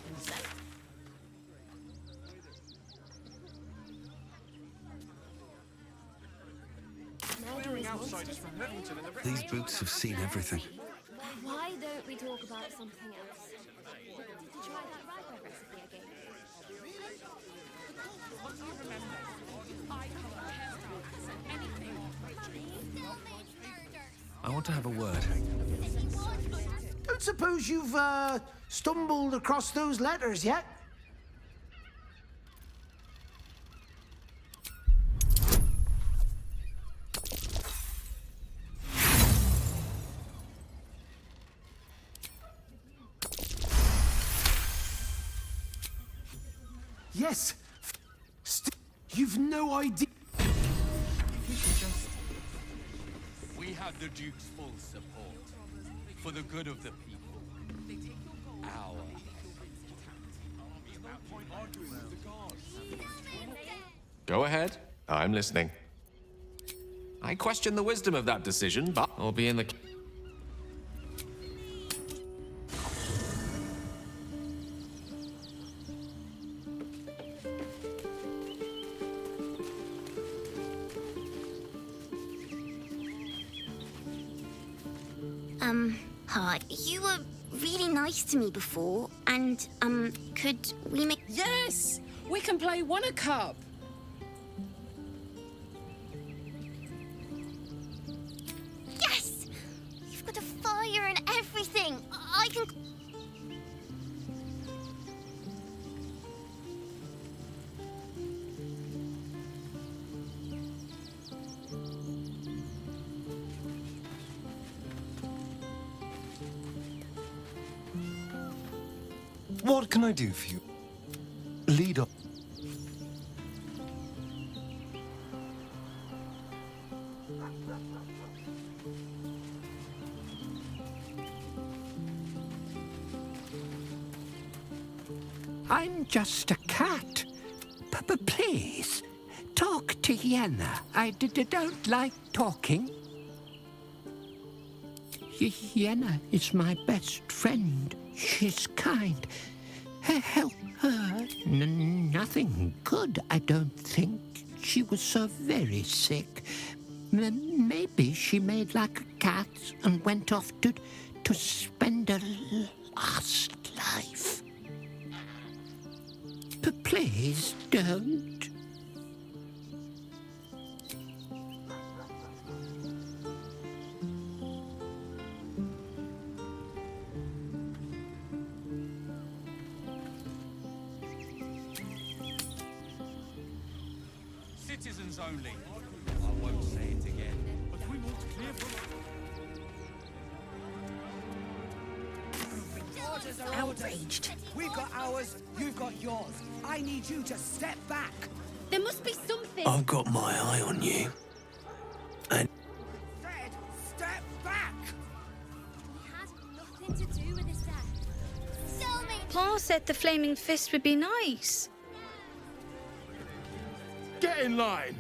S1: These boots have seen everything.
S9: Why don't we talk about something else? To try that ragbag recipe again.
S1: I want to have a word.
S5: Don't suppose you've, stumbled across those letters yet? Yes. You've no idea.
S10: We have the Duke's full support. For the good of the people. Our.
S11: Go ahead. I'm listening. I question the wisdom of that decision, but I'll be in the...
S12: Hi. You were really nice to me before, and, could we make...
S17: Yes! We can play One-a-Cup!
S12: Yes! You've got a fire and everything! I can...
S6: What can I do for you? Lead on.
S19: I'm just a cat. Please, talk to Yenna. I don't like talking. Yenna is my best friend. She's kind. Help her. Nothing good, I don't think. She was so very sick. Maybe she made like a cat and went off to spend her last life. Please don't.
S10: Citizens only. I won't say it again. But we want clear
S25: Outraged. We've got ours, you've got yours. I need you to step back.
S9: There must be something.
S1: I've got my eye on you. And
S25: Fred, step back!
S9: He had nothing to do with his death. Tell me.
S20: Pa said the flaming fist would be nice.
S10: Get in line!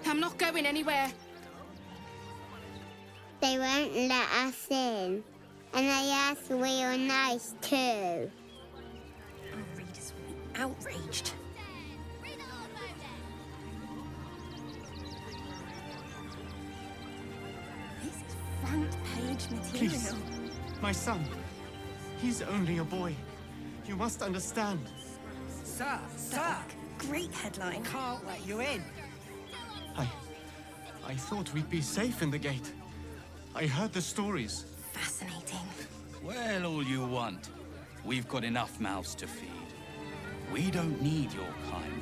S17: I'm not going anywhere.
S21: They won't let us in. And they ask we are nice too.
S17: Outraged.
S25: This is front page material.
S24: Please, my son. He's only a boy. You must understand.
S25: Sir, sir! Great headline. Can't let you in.
S24: I thought we'd be safe in the gate. I heard the stories.
S25: Fascinating.
S10: Well, all you want. We've got enough mouths to feed. We don't need your kind.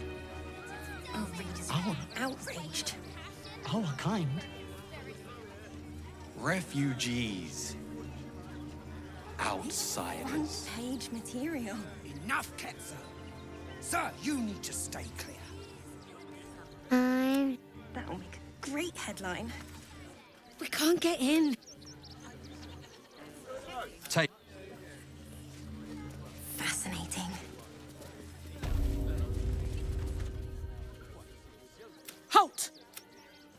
S25: Outraged.
S24: Our kind?
S10: Refugees. Outsiders.
S25: Front page material. Enough, Ketzer. Sir, you need to stay clear. That'll make a great headline.
S17: We can't get in.
S10: Take.
S25: Fascinating.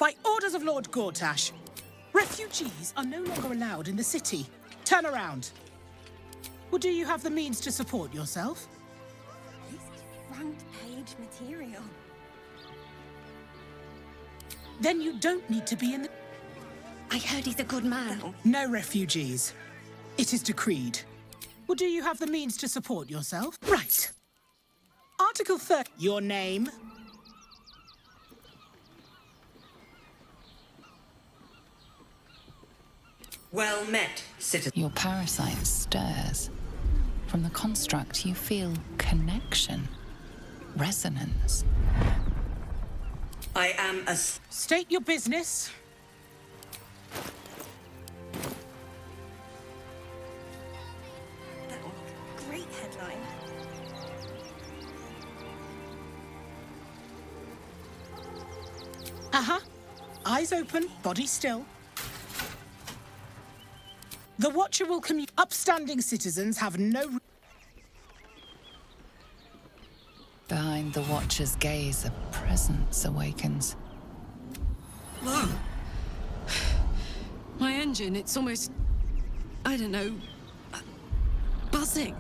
S3: By orders of Lord Gortash, refugees are no longer allowed in the city. Turn around. Or do you have the means to support yourself?
S13: This is front-page material.
S3: Then you don't need to be in the...
S13: I heard he's a good man.
S3: No refugees. It is decreed. Or do you have the means to support yourself? Right. Article 30. Your name?
S4: Well met, citizen.
S26: Your parasite stirs. From the construct, you feel connection, resonance.
S4: I am a...
S3: State your business.
S13: Great headline.
S3: Eyes open, body still. The Watcher will commute. Upstanding citizens have no...
S26: Behind the Watcher's gaze, a presence awakens.
S14: Whoa! My engine, it's almost... I don't know... buzzing.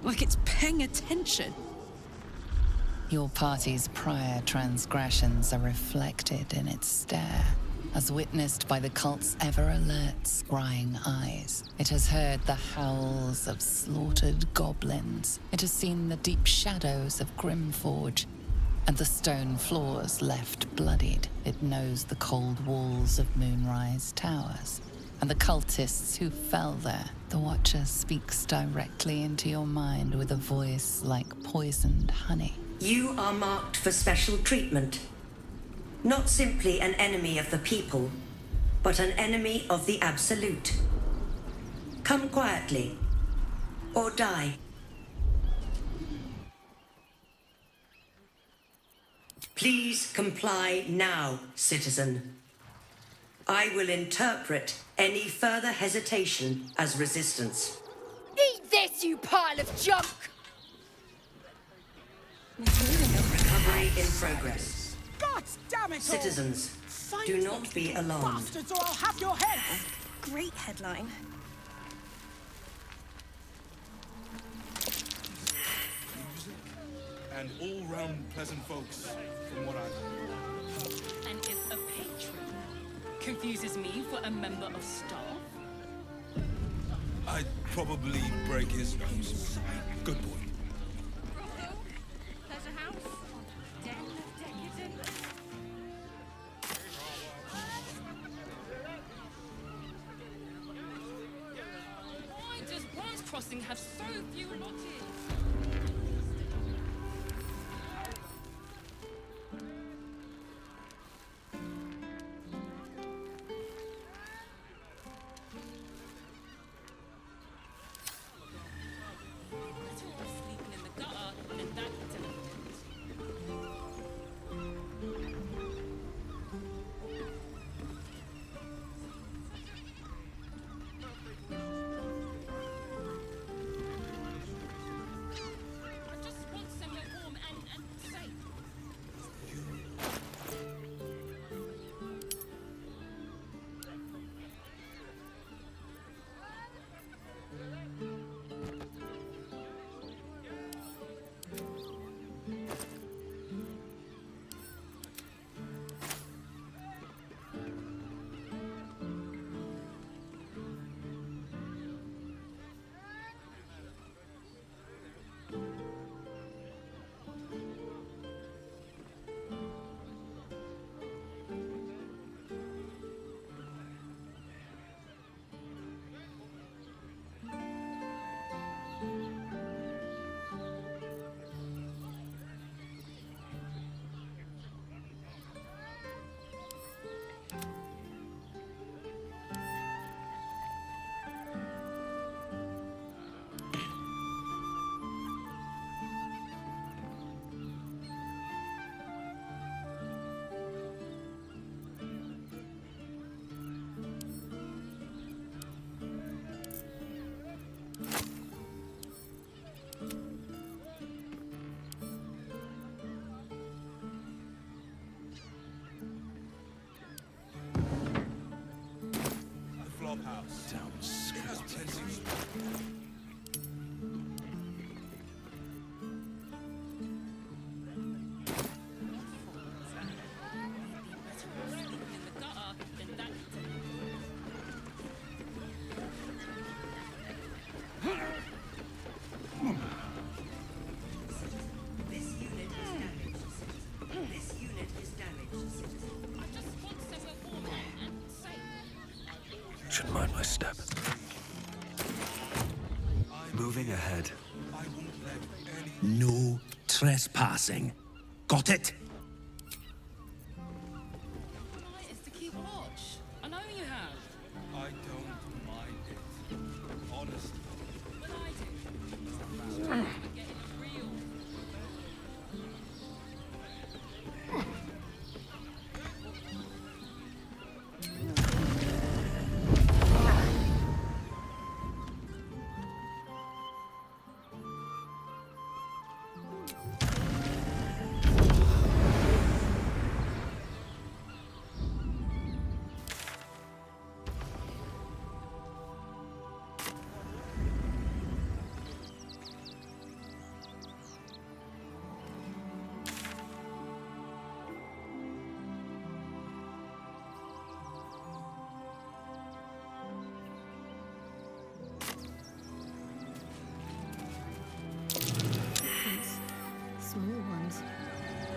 S14: Like it's paying attention.
S26: Your party's prior transgressions are reflected in its stare, as witnessed by the cult's ever-alert, scrying eyes. It has heard the howls of slaughtered goblins. It has seen the deep shadows of Grimforge, and the stone floors left bloodied. It knows the cold walls of Moonrise Towers, and the cultists who fell there. The Watcher speaks directly into your mind with a voice like poisoned honey.
S4: You are marked for special treatment. Not simply an enemy of the people, but an enemy of the Absolute. Come quietly, or die. Please comply now, citizen. I will interpret any further hesitation as resistance.
S9: Eat this, you pile of junk!
S4: Recovery in progress.
S3: God damn it all!
S4: Citizens, do not be alarmed.
S3: Bastards, or I'll have your heads!
S13: Great headline.
S7: And all-round pleasant folks, from what I've heard.
S16: And if a patron confuses me for a member of staff?
S7: I'd probably break his nose. Good boy.
S16: Pleasure house? Den of decadence? Why does Bronze Crossing have so few lodges? Sleeping in the gutter, and that
S10: us.
S1: Damn scoundrels. Should mind my step. Moving ahead.
S2: No trespassing. Got it?
S16: Is to keep watch. I know you have.
S7: I don't mind it. Honestly.
S16: But I do. We're getting real.
S9: Small ones.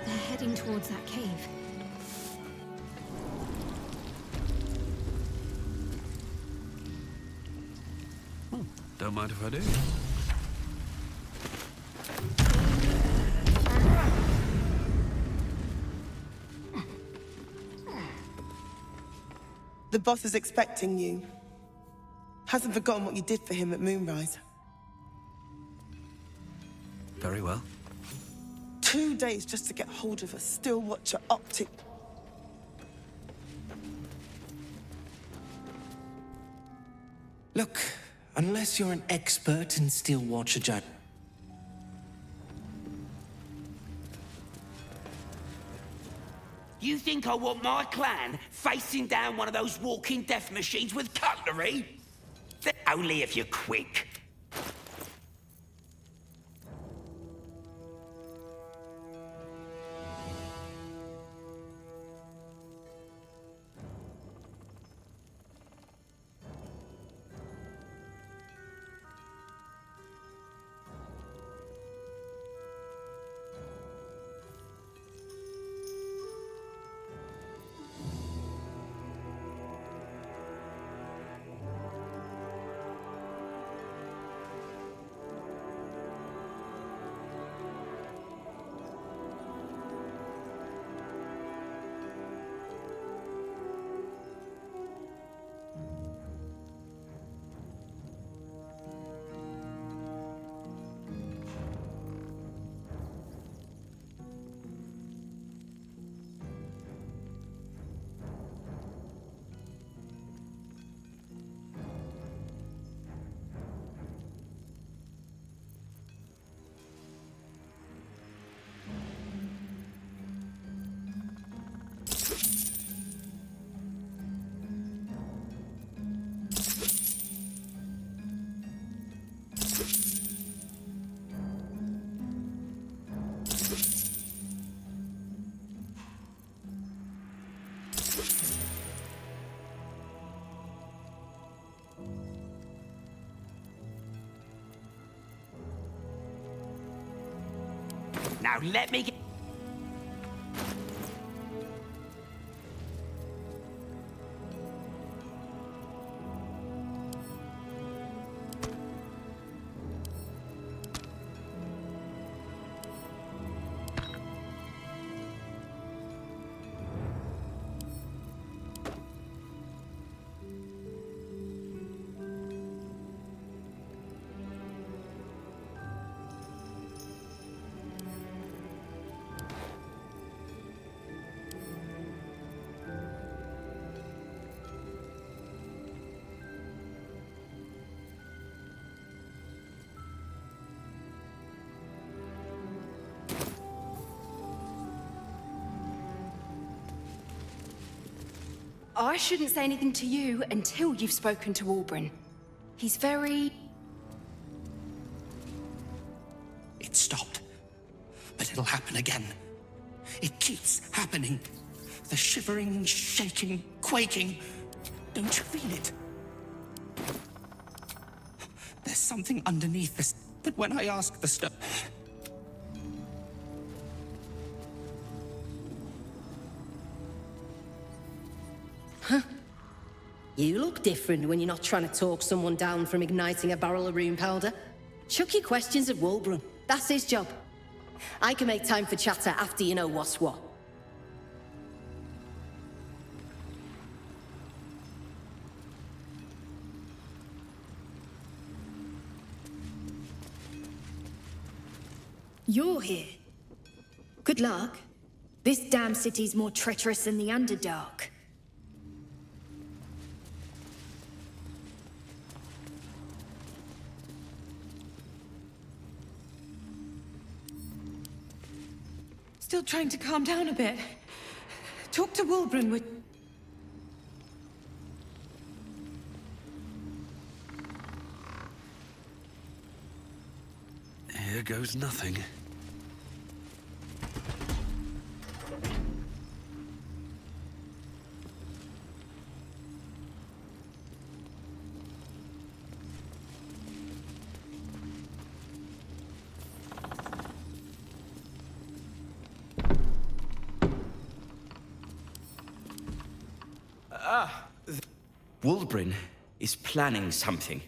S9: They're heading towards that cave.
S1: Don't mind if I do.
S8: The boss is expecting you. Hasn't forgotten what you did for him at Moonrise.
S1: Very well.
S8: 2 days just to get hold of a still watcher optic.
S2: Look, unless you're an expert in Steel Watcher Jack.
S15: You think I want my clan facing down one of those walking death machines with cutlery? Only if you're quick. Now let me get...
S5: I shouldn't say anything to you until you've spoken to Albrin. He's very...
S2: It stopped. But it'll happen again. It keeps happening. The shivering, shaking, quaking. Don't you feel it? There's something underneath this. But when I ask the stone...
S11: Huh? You look different when you're not trying to talk someone down from igniting a barrel of rune powder. Chuck your questions at Wulbrun. That's his job. I can make time for chatter after you know what's what.
S12: You're here. Good luck. This damn city's more treacherous than the Underdark.
S13: Still trying to calm down a bit. Talk to Wulbrun with...
S1: Here goes nothing.
S15: Wulbrun is planning something.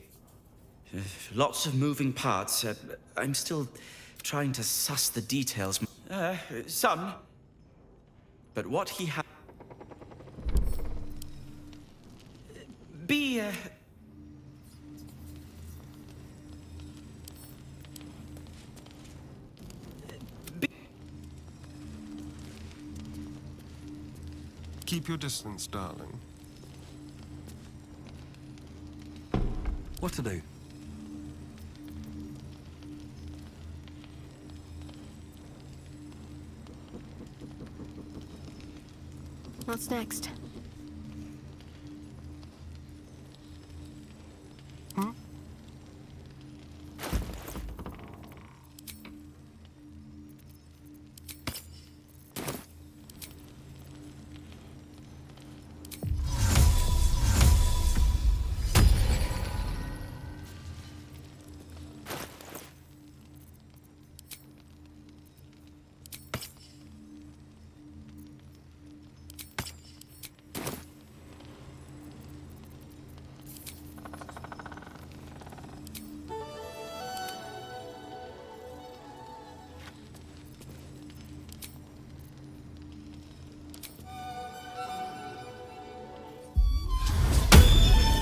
S15: Lots of moving parts. I'm still trying to suss the details. Some. But what he has... Be...
S6: Keep your distance, darling.
S1: What to do?
S12: What's next?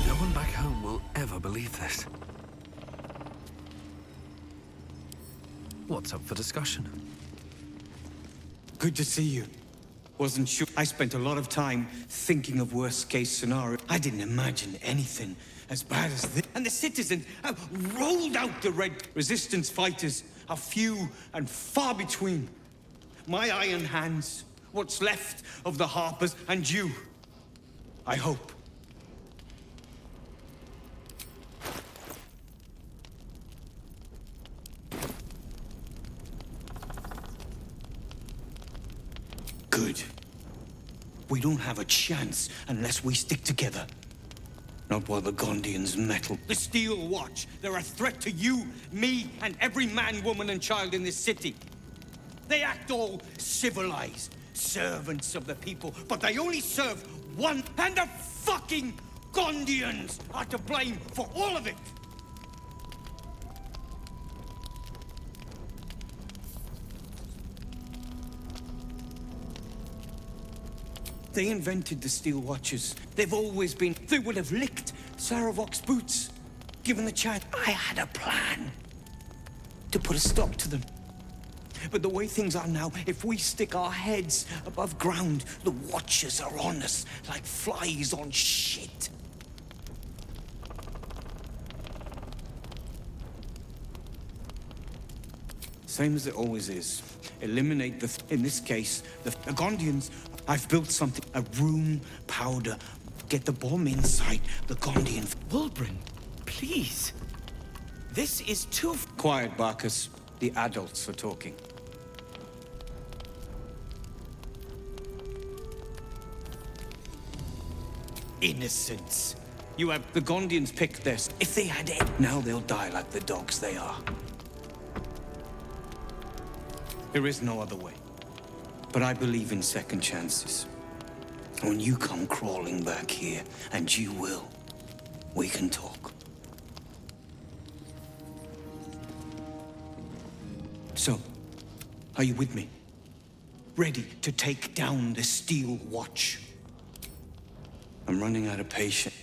S1: No one back home will ever believe this. What's up for discussion?
S24: Good to see you. Wasn't sure. I spent a lot of time thinking of worst-case scenario. I didn't imagine anything as bad as this. And the citizens have rolled out the red. Resistance fighters are few and far between. My iron hands, what's left of the Harpers, and you. I hope. Good. We don't have a chance unless we stick together. Not while the Gondians meddle. The Steel Watch, they're a threat to you, me, and every man, woman, and child in this city. They act all civilized, servants of the people, but they only serve one, and the fucking Gondians are to blame for all of it. They invented the Steel Watches. They've always been... They would have licked Saravok's boots, given the chance. I had a plan to put a stop to them. But the way things are now, if we stick our heads above ground, the Watchers are on us like flies on shit. Same as it always is. Eliminate in this case, the Gondians. I've built something, a room powder. Get the bomb inside the Gondian.
S15: Wulbren, please. This is too...
S24: Quiet, Barkus. The adults are talking. Innocents. You have the Gondians picked this. If they had it, now they'll die like the dogs they are. There is no other way. But I believe in second chances. When you come crawling back here, and you will, we can talk. So, are you with me? Ready to take down the Steel Watch? I'm running out of patience.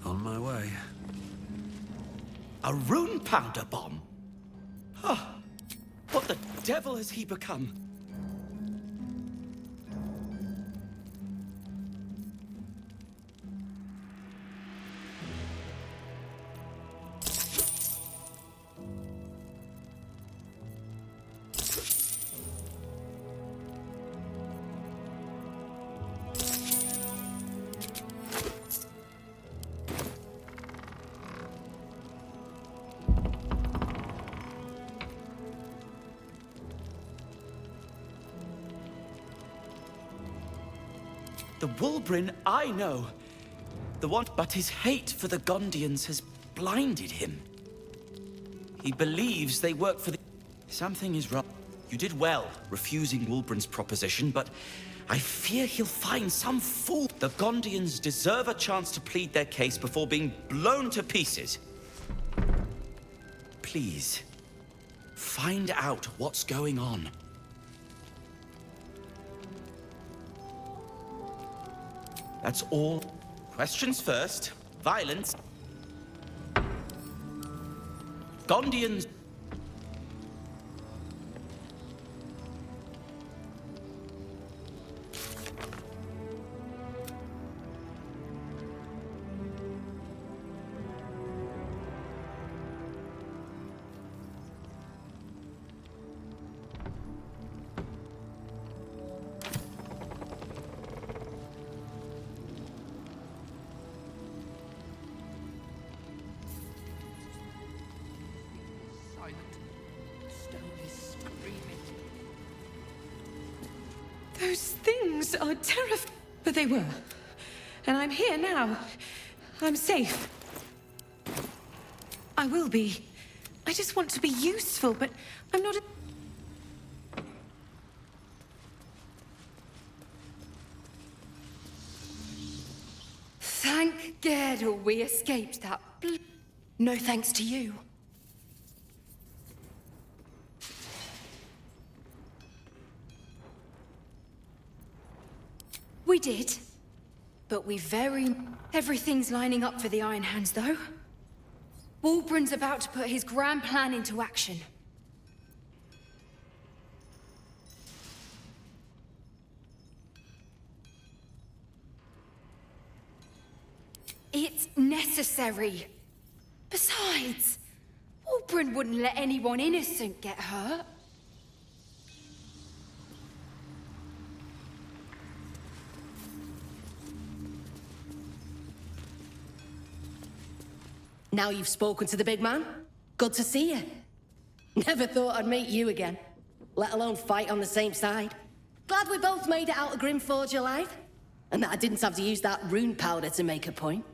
S1: On my way.
S15: A rune powder bomb? Oh, what the devil has he become? The Wulbren I know. The one, but his hate for the Gondians has blinded him. He believes they work for the... Something is wrong. You did well, refusing Wulbren's proposition, but I fear he'll find some fool. The Gondians deserve a chance to plead their case before being blown to pieces. Please, find out what's going on. That's all. Questions first. Violence. Gondians.
S13: Those things are terrifying. But they were. And I'm here now. I'm safe. I will be. I just want to be useful, but I'm not a...
S5: Thank God we escaped that. No thanks to you. We did. But we Everything's lining up for the Iron Hands, though. Wulbren's about to put his grand plan into action. It's necessary. Besides, Wulbren wouldn't let anyone innocent get hurt.
S11: Now you've spoken to the big man? Good to see you. Never thought I'd meet you again, let alone fight on the same side. Glad we both made it out of Grimforge alive, and that I didn't have to use that rune powder to make a point.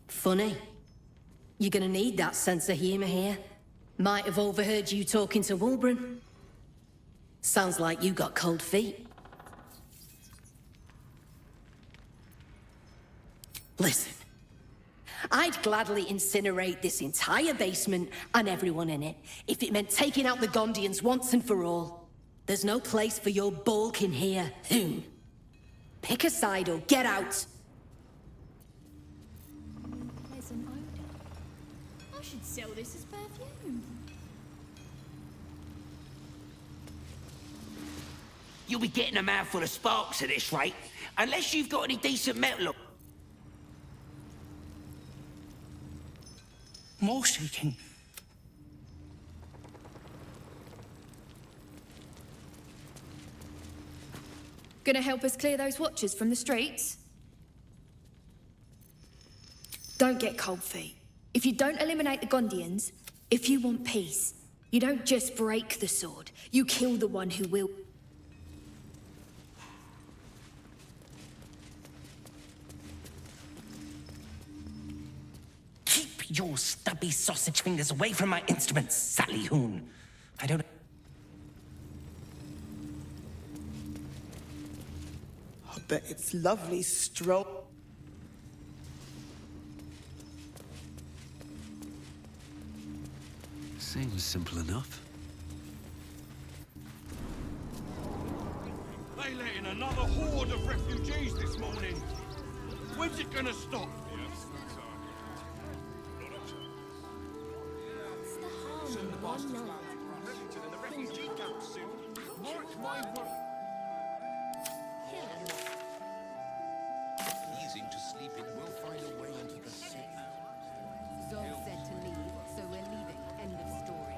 S11: Funny. You're gonna need that sense of humor here. Might have overheard you talking to Wulbren. Sounds like you got cold feet. Listen, I'd gladly incinerate this entire basement and everyone in it if it meant taking out the Gondians once and for all. There's no place for your bulk in here, Hoon. Pick a side or get out.
S12: There's an odor. sell this as perfume.
S2: You'll be getting a mouthful of sparks at this rate, unless you've got any decent metal. More shaking.
S12: Gonna help us clear those watchers from the streets? Don't get cold feet. If you don't eliminate the Gondians, if you want peace, you don't just break the sword, you kill the one who will.
S2: Keep your stubby sausage fingers away from my instruments, Sally Hoon. I don't...
S8: I bet it's lovely stroll.
S1: Seems simple enough.
S10: They let in another horde of refugees this morning. When's it gonna stop?
S9: Send the bastards back.
S6: Refugees in the refugee camp soon. Mark my word. Easy to sleep in. We'll find a way into the city.
S18: Zod said to leave, so we're leaving. End of story.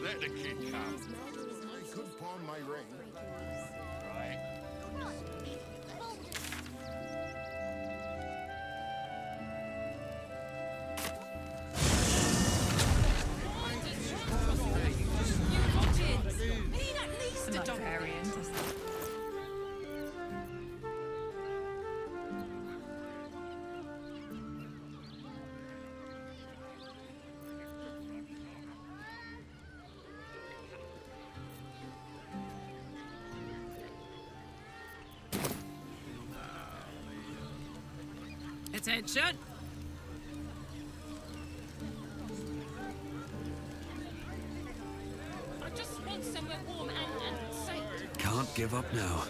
S10: Let the kid come.
S6: I could pawn my ring.
S10: Right.
S14: Attention!
S16: I just want somewhere warm and safe.
S1: Can't give up now.